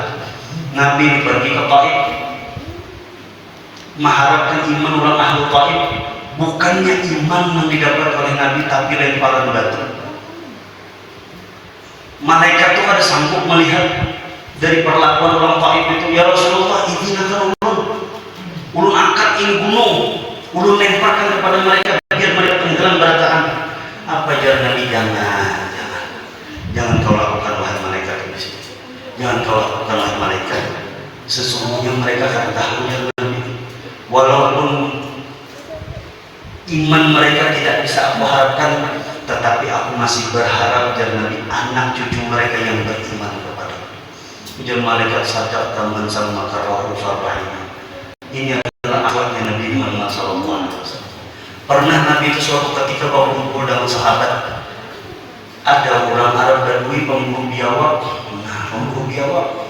Nabi pergi ke Taif, mengharapkan iman orang ahli Taif. Bukannya iman yang didapat oleh Nabi, tapi lemparan batu. Malaikat itu ada sanggup melihat dari perlakuan orang Taif itu, ya Rasulullah, izinkan ulun angkat ini gunung, ulun lemparkan kepada mereka biar mereka tenggelam berataan. Apa jar Nabi? Jangan kau lakukan wahai malaikat di sini. Jangan kau lakukan wahai malaikat. Sesungguhnya mereka akan tahu ya Nabi. Walaupun iman mereka tidak bisa aku harapkan, tetapi aku masih berharap jangan Nabi anak cucu mereka yang beriman kepada ujar malaikat sadaq taman sama karwahu farrahina. Ini adalah akhlaknya Nabi Muhammad SAW. Pernah Nabi itu suatu ketika berkumpul dengan sahabat, ada orang Arab Badui pemburu biawak. Nah pemburu biawak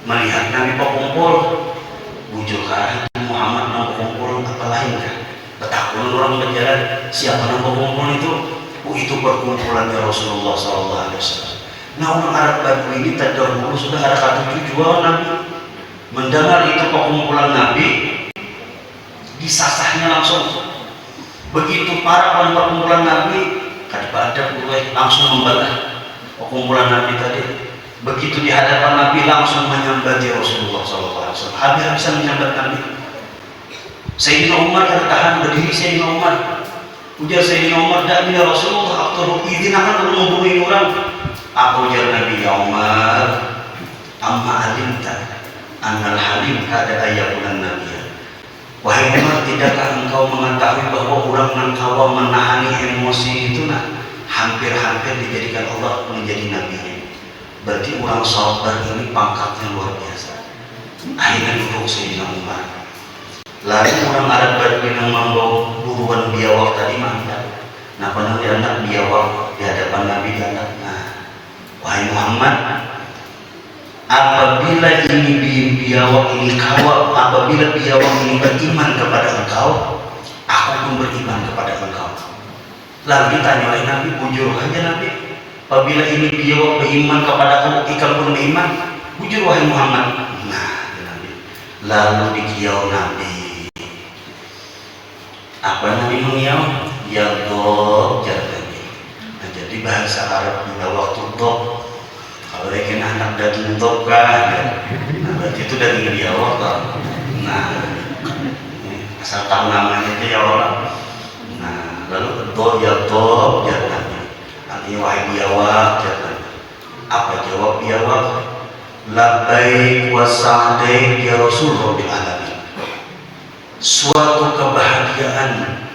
melihat Nabi berkumpul, bujuk arah Muhammad mau berkumpul apa lain kan? Betakun orang berjalan, siapa yang berkumpul itu? Itu perkumpulannya Rasulullah SAW. Nah orang Arab Badui ini terdahulu sudah ada kata tujuan Nabi. Mendengar itu perkumpulan Nabi, disasahnya langsung. Begitu para kumpulan Nabi kadang-kadang mulai langsung membalah kumpulan Nabi tadi. Begitu di hadapan Nabi langsung menyambati Rasulullah SAW. Habis-habisan menyambat Nabi. Sayyidina Umar tahan berdiri. Sayyidina Umar, ujar Sayyidina Umar, "Dak ya Rasulullah, aku izin akan membunuh orang." Apa ujar Nabi, "Ya Umar, amma alimta annal halim kada ayakunan Nabi." Wahai Umar, tidakkah engkau mengetahui bahwa orang yang kawa menahani emosi itu hampir-hampir dijadikan Allah menjadi nabinya. Berarti orang sabar ini pangkatnya luar biasa. Akhirnya duduk Sayyidina Umar. Lalu orang Arab Badui yang membawa buruan biawak tadi mantap. Nah, pernah anak biawak di hadapan Nabi anak. Nah, wahai Muhammad, apabila ini biawak ini kawal, apabila biawak ini beriman kepada engkau, aku pun beriman kepada engkau. Lalu ditanya oleh Nabi, bujur aja Nabi, apabila ini biawak beriman kepada kamu, ikan pun beriman, bujur wahai Muhammad. Nah, Nabi. Lalu dikiau Nabi. Apa Nabi mengiau? Ya dob Nabi. Nah, jadi bahasa Arab pada waktu dob, kalau rekin anak daging dob kan, nah berarti itu daging biawak kan. Nah, asal tahu namanya aja ya orang. Nah, lalu dob Nabi. Artinya wahai biawak Nabi. Apa jawab biawak? Labbaik wa sa'daik ya Rasul Rabbil Alamin. Suatu kebahagiaan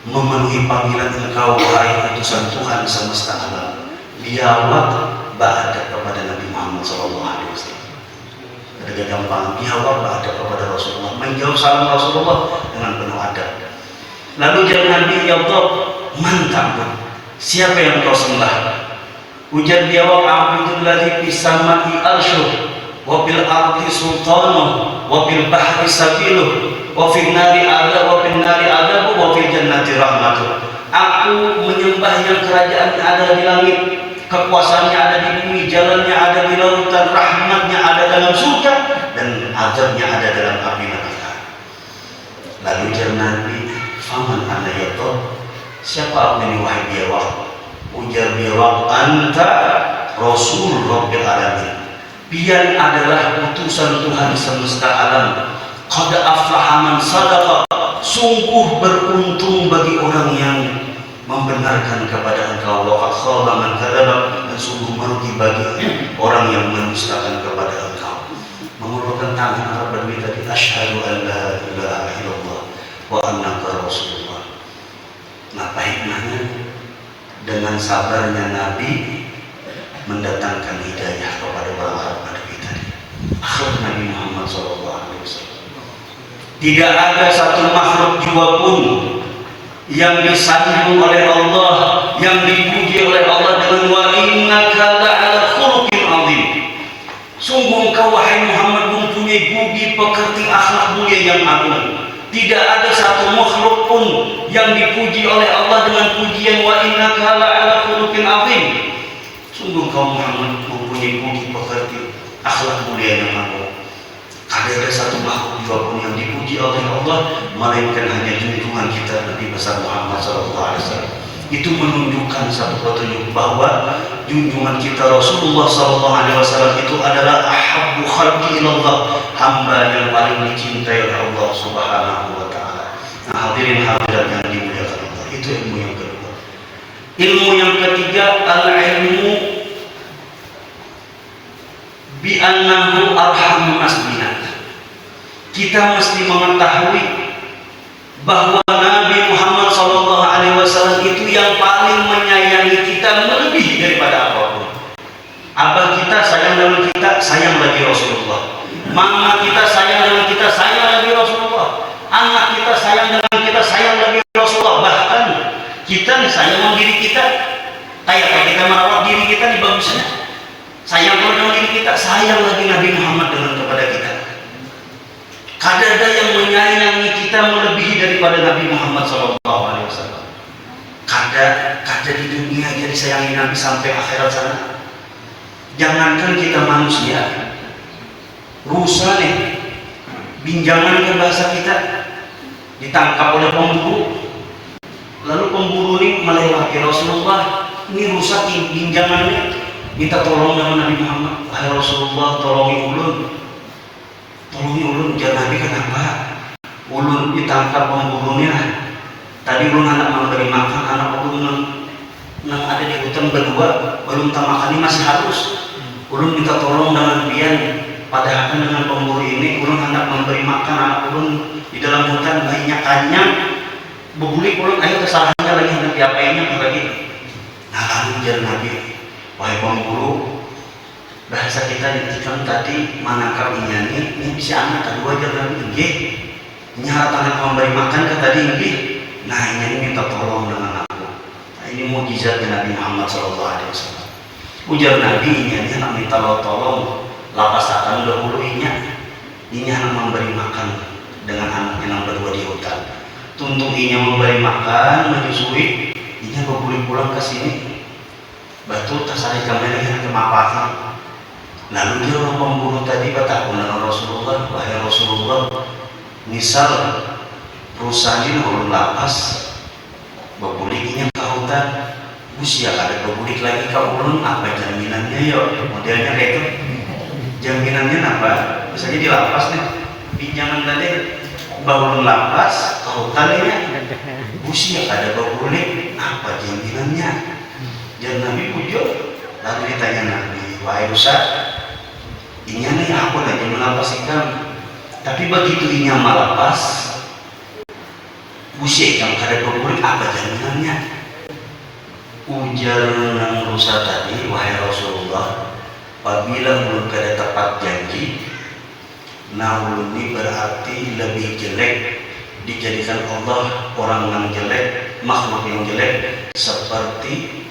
memenuhi panggilan engkau wahai utusan Tuhan semesta alam. Biawak ba'ada kepada Nabi Muhammad SAW. Ada gampang biawak ba'ada kepada Rasulullah, menjawab salam Rasulullah dengan penuh adab. Lalu jawab Nabi, "Ya Rabb, man ta'bud?" Siapa yang kau sembah? Ujar biawak, "Abdul ladzi fis sama'i arshuh wa bil ardi sultanuh wa bil bahri sabiluh wa fil nari adabu wa fil jannati rahmatuh." Aku menyembah yang kerajaannya ada di langit, kekuasaannya ada di bumi, jalannya ada di lautan, rahmatnya ada dalam surga, dan azabnya ada dalam api neraka. Lalu ujar Nabi, "Faman ana ya Rabb?" Siapa aku ini wahai biawak? Ujar biawak, "Anta Rasul Rabbil Alamin." Pian adalah utusan Tuhan semesta alam. Qad aflaha man sadaqa. Sungguh beruntung bagi orang yang membenarkan kepada engkau. Wa qad khaba man kadzdzaba. Dan sungguh merugi bagi orang yang mendustakan kepada engkau. Mengulurkan tangan Arab Badui tadi, asyhadu an la ilaha illallah wa annaka rasulullah. Apa hikmahnya? Dengan sabarnya Nabi mendatangkan hidayah kepada para Arab Badui tadi. Akhlak Nabi Muhammad SAW. Tidak ada satu makhluk jiwa pun yang disanjung oleh Allah, yang dipuji oleh Allah dengan wa innaka la'ala khuluqin 'adzim. Sungguh engkau wahai Muhammad mempunyai budi pekerti akhlak mulia yang agung. Tidak ada satu makhluk pun yang dipuji oleh Allah dengan pujian wa innaka la'ala khuluqin 'adzim. Sungguh engkau Muhammad mempunyai budi pekerti akhlak mulia yang agung. Tidak ada satu makhluk jiwa pun yang dipuji oleh Allah melainkan hanya junjungan kita Nabi besar Muhammad SAW. Itu menunjukkan satu petunjuk bahwa junjungan kita Rasulullah SAW itu adalah ahabbu khalqi ilallah, hamba yang paling dicintai oleh Allah Subhanahu wa Ta'ala. Nah, hadirin hadirat yang dimuliakan Allah, itu ilmu yang kedua. Ilmu yang ketiga, al-ilmu bi annahu arhamun nas bina. Kita mesti mengetahui bahwa Nabi Muhammad SAW itu yang paling menyayangi kita melebihi daripada apapun. Abah kita sayang dengan kita, sayang lagi Rasulullah. Mama kita sayang dengan kita, sayang lagi Rasulullah. Anak kita sayang dengan kita, sayang lagi Rasulullah. Bahkan kita nih sayang diri kita, kayak kita merawat diri kita di bagusnya. Sayang dengan diri kita, sayang lagi Nabi Muhammad dengan kepada kita. Kada ada yang menyayangi kita melebihi daripada Nabi Muhammad SAW. Kada di dunia aja disayangi Nabi sampai akhirat sana. Jangankan kita manusia, rusa nih, binjangan ke bahasa kita. ditangkap oleh pemburu. Lalu pemburu ini melewati Rasulullah, ini rusak ginjangannya, minta tolong dengan Nabi Muhammad. Wahai Rasulullah, tolongi ulun, jangan Nabi kenapa? Ulun ditangkap pemburunya. Tadi ulun anak memberi makan anak ulun yang ada di hutan berdua, belum tak makan ini masih harus. Ulun minta tolong dengan pian, padahal dengan pemburu ini ulun hendak memberi makan anak ulun di dalam hutan, bayinya kanyang, bebulik ulun, ayo kesalahannya lagi hendak diapainya lagi. Nah lalu jar Nabi, wahai pemburu, bahasa kita ditikan tadi menangkap ini bisa anak kedua jar Nabi, nggih. Nyarat anak memberi makan ke tadi nggih. Nah ini minta tolong dengan aku. Nah, ini mukjizat Nabi Muhammad SAW. Ujar Nabi ini nak minta tolong lapas akan dahulu ini anak memberi makan dengan anaknya yang berdua di hutan. Tuntung inya memberi makan, menyusui, inya berpulang pulang ke sini. Batu tasari kembali yang kemapatan. Lalu dia orang pemburu tadi bertakun dengan Rasulullah, wahai Rasulullah, misal perusahaan ini ulun lapas, berbulikinya ke hutan. Usia ada berbulik lagi ke ulun, apa jaminannya yuk? Modelnya kayak itu. Jaminannya apa? Misalnya di lapas nih, pinjaman tadi ulun lapas ke hutan ini, usia ada berbulik, apa jaminannya? Jangan Nabi pujuk, lalu ditanya Nabi, wahai Ustaz, ini nih aku lagi melapas ikan, tapi begitu ini malapas, usia ikan ada berbulik, apa jaminannya? Ujar nang rusa tadi, wahai Rasulullah, apabila belum ada tepat janji, namun ini berarti lebih jelek, dijadikan Allah orang yang jelek, makhluk yang jelek, seperti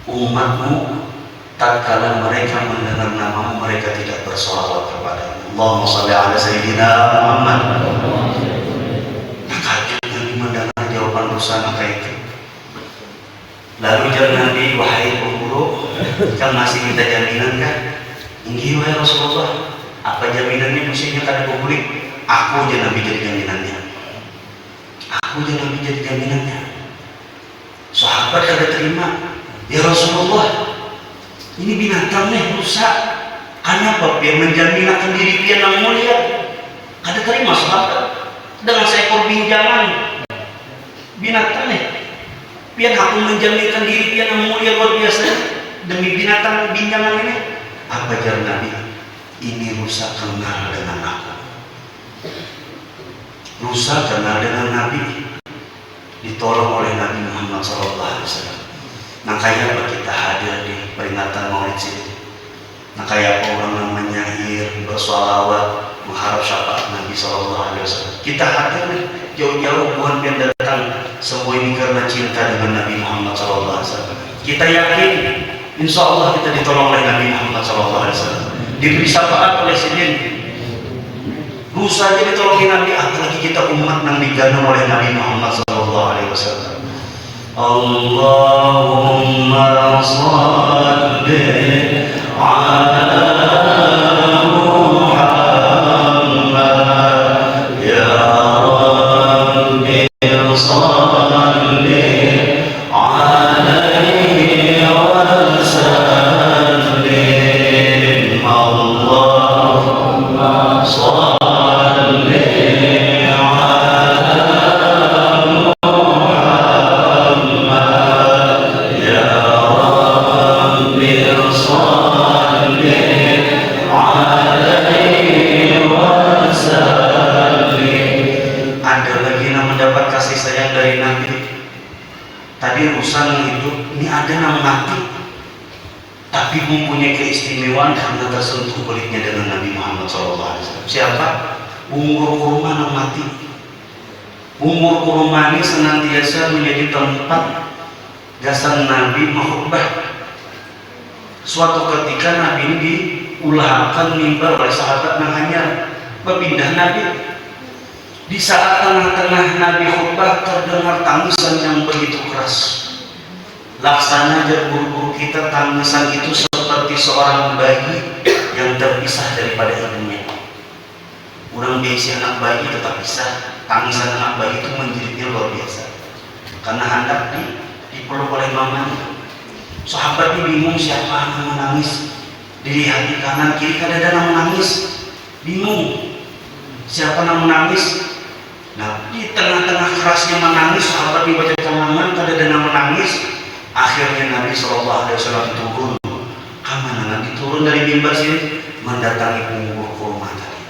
umatmu tatkala mereka mendengar namamu mereka tidak bersolawat kepadamu. Allahumma shalli ala sayyidina Muhammad. Mendengar jawaban rusa kayak itu. Lalu ujar Nabi, wahai pemburu, kan masih minta jaminan kan? Inggih wahai Rasulullah, apa jaminannya musuhnya kada berbulik? Aku aja Nabi jadi jaminannya. Aku aja Nabi jadi jaminannya. Sahabat kada terima, ya Rasulullah, ini binatang nih rusak. Kenapa dia menjaminkan diri dia yang mulia? Kada terima sahabat dengan seekor binjangan. Binatang nih, biar aku menjaminkan diri dia yang mulia luar biasa demi binatang binjangan ini. Apa jar Nabi? Ini rusa kenal dengan aku. Rusa kenal dengan Nabi, ditolong oleh Nabi Muhammad SAW. Nah kayak apa kita hadir di peringatan Maulid sini? Nah kayak apa orang namanya nyanyi, bersolawat, mengharap syafaat Nabi SAW. Kita hadir nih jauh-jauh bukan yang datang, semua ini karena cinta dengan Nabi Muhammad SAW. Kita yakin insya Allah kita ditolong oleh Nabi Muhammad SAW, diberi syafaat oleh Sidin. Rusa aja ditolongi Nabi, apalagi kita umat yang digandeng oleh Nabi Muhammad SAW. Allahumma shalli ala mempunyai keistimewaan karena tersentuh kulitnya dengan Nabi Muhammad SAW. Siapa? Umur kurma yang mati. Umur kurma ini senantiasa menjadi tempat jasad Nabi mengkhutbah. Suatu ketika Nabi ini diulahkan mimbar oleh sahabat yang hanya berpindah Nabi. Di saat tengah-tengah Nabi khutbah terdengar tangisan yang begitu keras. Laksana guru-guru kita, tangisan itu seperti seorang bayi yang terpisah daripada ibunya. Kurang biasa anak bayi tetap bisa. Tangisan anak bayi itu menjeritnya luar biasa. Karena hendak dipeluk oleh mamanya. Sahabat ini bingung siapa yang menangis. Dilihat di kanan kiri kan ada yang menangis. Bingung siapa yang menangis. Nah di tengah-tengah kerasnya menangis, sahabat dibaca tangan kan ada yang menangis. Akhirnya Nabi SAW turun. Kemana Nabi turun dari mimbar sini mendatangi punggur kurma tadi.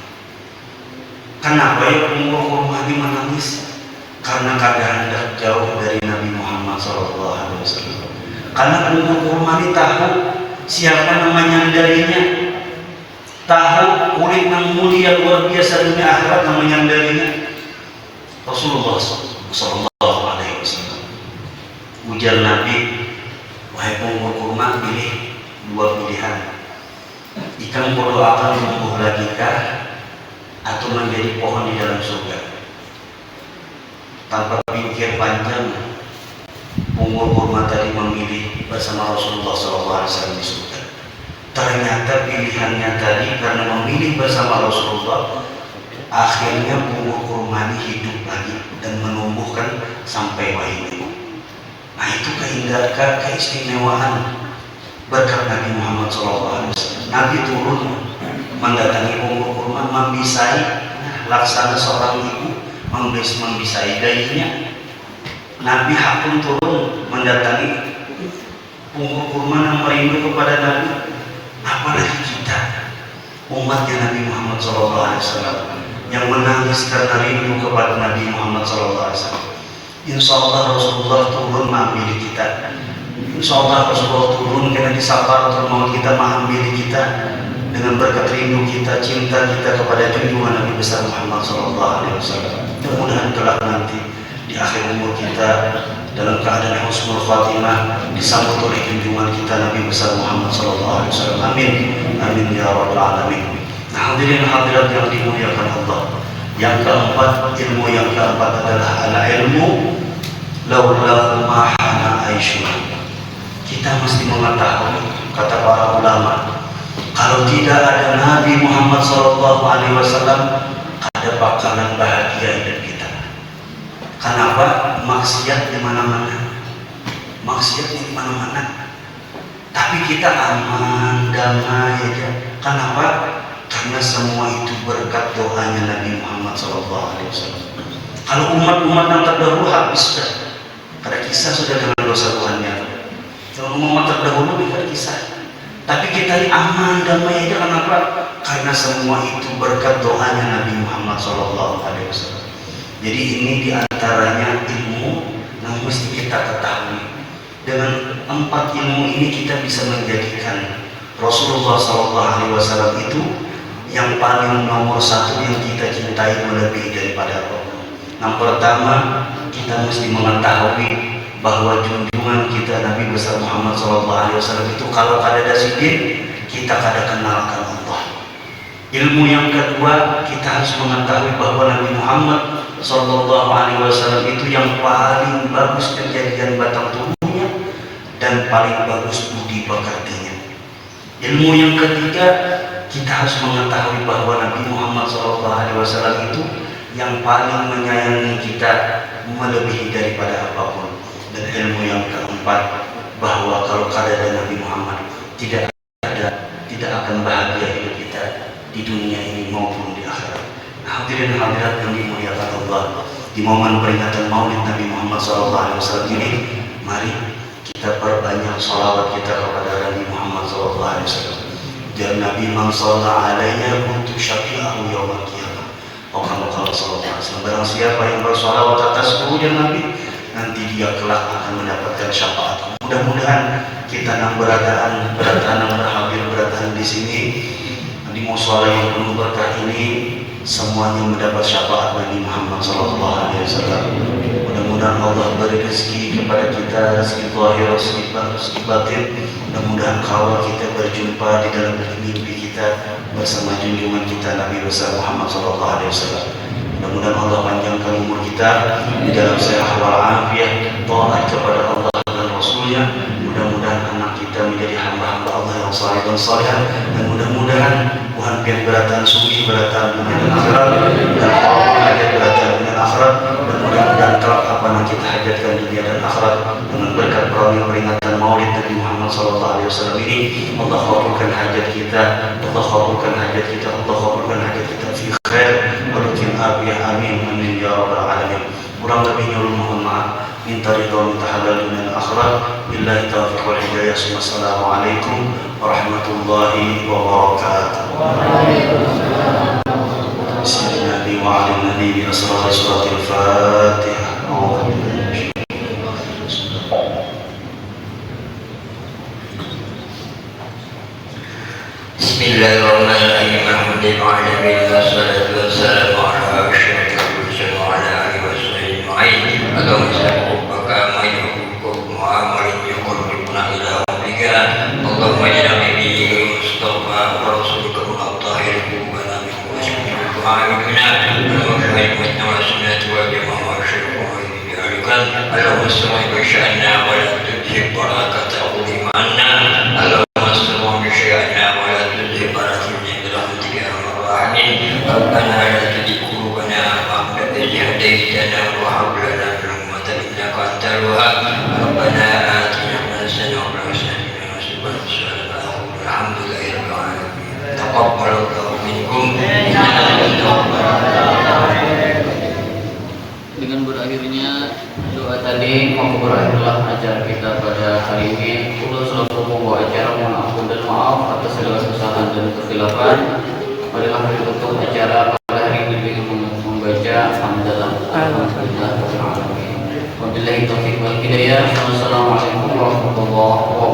Kenapa ya punggur kurma ini menangis? Karena keadaan hendak jauh dari Nabi Muhammad SAW. Karena punggur kurma ini tahu siapa namanya darinya, tahu kulit yang mulia luar biasa dunia akhirat namanya darinya Rasulullah Sallallahu Alaihi Wasallam. Ujar Nabi, wahai punggur kurma, pilih dua pilihan. Jika engkau akan tumbuh lagi kah, atau menjadi pohon di dalam surga. Tanpa pikir panjang, punggur kurma tadi memilih bersama Rasulullah SAW di surga. Ternyata pilihannya tadi karena memilih bersama Rasulullah, akhirnya punggur kurma ini hidup lagi dan menumbuhkan sampai wahyu. Nah itu keindahan, keistimewaan berkat Nabi Muhammad SAW. Nabi turun mendatangi punggur kurma, membisai, laksana seorang ibu membisai bayinya. Nabi pun turun mendatangi punggur kurma yang merindu kepada Nabi. Apalagi kita umatnya Nabi Muhammad SAW yang menangis karena rindu kepada Nabi Muhammad SAW. Insya Allah Rasulullah turun mengambil kita. Insya Allah Rasulullah turun karena di safaratul maut kita mengambil kita dengan berkat rindu kita, cinta kita kepada junjungan Nabi besar Muhammad SAW. Mudah-mudahan kelak nanti di akhir umur kita dalam keadaan husnul khatimah disambut oleh junjungan kita Nabi besar Muhammad SAW. Amin, amin ya rabbal alamin. Nah, hadirin hadirat yang dimuliakan Allah. Yang keempat, ilmu yang keempat adalah al-ilmu laulahu ma hana aisyuna. Kita mesti mengetahui, kata para ulama, kalau tidak ada Nabi Muhammad SAW, ada bakalan bahagia hidup kita. Kenapa? Maksiat di mana-mana, maksiat di mana-mana. Tapi kita aman, damai aja. Kenapa? Karena semua itu berkat doanya Nabi Muhammad SAW. Kalau umat-umat yang terdahulu habis sudah, karena kisah sudah dengan dosa Tuhannya. Kalau umat terdahulu tidak kisah. Tapi kita ini aman, damai aja. Kenapa? Karena semua itu berkat doanya Nabi Muhammad SAW. Jadi ini diantaranya ilmu yang mesti kita ketahui. Dengan 4 ilmu ini kita bisa menjadikan Rasulullah SAW itu yang paling nomor 1 yang kita cintai melebihi daripada apapun. Yang pertama, kita mesti mengetahui bahwa junjungan kita Nabi besar Muhammad SAW itu kalau kada sidin, kita kada kenalkan Allah. Ilmu yang kedua, kita harus mengetahui bahwa Nabi Muhammad SAW itu yang paling bagus kejadian batang tubuhnya dan paling bagus budi pekertinya. Ilmu yang ketiga, kita harus mengetahui bahwa Nabi Muhammad SAW itu yang paling menyayangi kita melebihi daripada apapun. Dan ilmu yang keempat, bahwa kalau ada Nabi Muhammad tidak akan bahagia hidup kita di dunia ini maupun di akhirat. Nah, hadirin hadirat yang dimuliakan Allah, di momen peringatan Maulid Nabi Muhammad SAW ini, mari kita perbanyak salawat kita kepada Nabi Muhammad SAW. Dan Nabi man shalla alaiya kuntu syafi'ahu yaumil qiyamah. Kalau sallallahu barang siapa yang bersalawat atasku ya Nabi, nanti dia kelak akan mendapatkan syafaat. Mudah-mudahan kita yang berhadir di sini di mushola yang penuh berkah ini semuanya mendapat syafaat Nabi Muhammad SAW. Mudah-mudahan Allah beri rezeki kepada kita, rezeki zahir, rezeki batin. Mudah-mudahan kalau kita berjumpa di dalam mimpi kita bersama junjungan kita Nabi besar Muhammad SAW. Mudah-mudahan Allah panjangkan umur kita di dalam sehat wal afiat, taat kepada Allah dan Rasulnya. Mudah-mudahan anak kita menjadi hamba-hamba Allah yang saleh dan saleh. Dan mudah-mudahan Tuhan pian beratan sungguh musibatan dunia dan akhirat, dan apapun hajat beratnya dunia dan akhirat, dan mudah-mudahan kelak apa yang kita hajatkan dunia dan akhirat dengan berkat peringatan Maulid Nabi Muhammad SAW ini. Allah kabulkan hajat kita, Allah kabulkan hajat kita, Allah kabulkan hajat kita fi khair wa rutin abiyah, amin amin ya rabbal alamin. Kurang lebihnya mohon maaf, minta ridha, minta halal dunia dan akhirat. Billahi taufiq wal hidayah. Assalamualaikum warahmatullahi wabarakatuh. Bismillahirrahmanirrahim. Wa ala nabi bi asrar suratul Fatihah. Bismillahirrahmanirrahim. Alhamdulillah wassalatu wassalamu ala asyrafil mursalin wa ala alihi washabbihi ajma'in. Allahumma salli wa yuhibbukum wa amalin yuqarribuna ila rabbika. Allahumma ya nabi mustafa wa rasulika al-tahir qulubana min wajhika wa a'yunina wa shahidna wa sunnati wa jama'a wa shirku wa bi'alikan. Allahumma salli wa sha'na wa la tudhib barakata ulimanna. Allahumma salli wa sha'na wa la tudhib barakatuna birahmatika ya arhamar rahimin. Rabbana la tuzigh qulubana ba'da idh hadaytana wa hab lana min ladunka innaka antal wahhab. Rabbana atina hasanatan wa qina adhaban nar. Alhamdulillahi rabbil alamin. Taqabbalallahu minkum Dengan berakhirnya doa tadi, maka berakhirlah acara kita pada hari ini. Ulul selaku membawa acara, mohon ampun dan maaf atas segala kesalahan dan kesilapan. Marilah menutup acara pada hari ini dengan membaca hamdalah. Alhamdulillah. Wabillahi taufiq wal hidayah. Wassalamualaikum warahmatullahi wabarakatuh.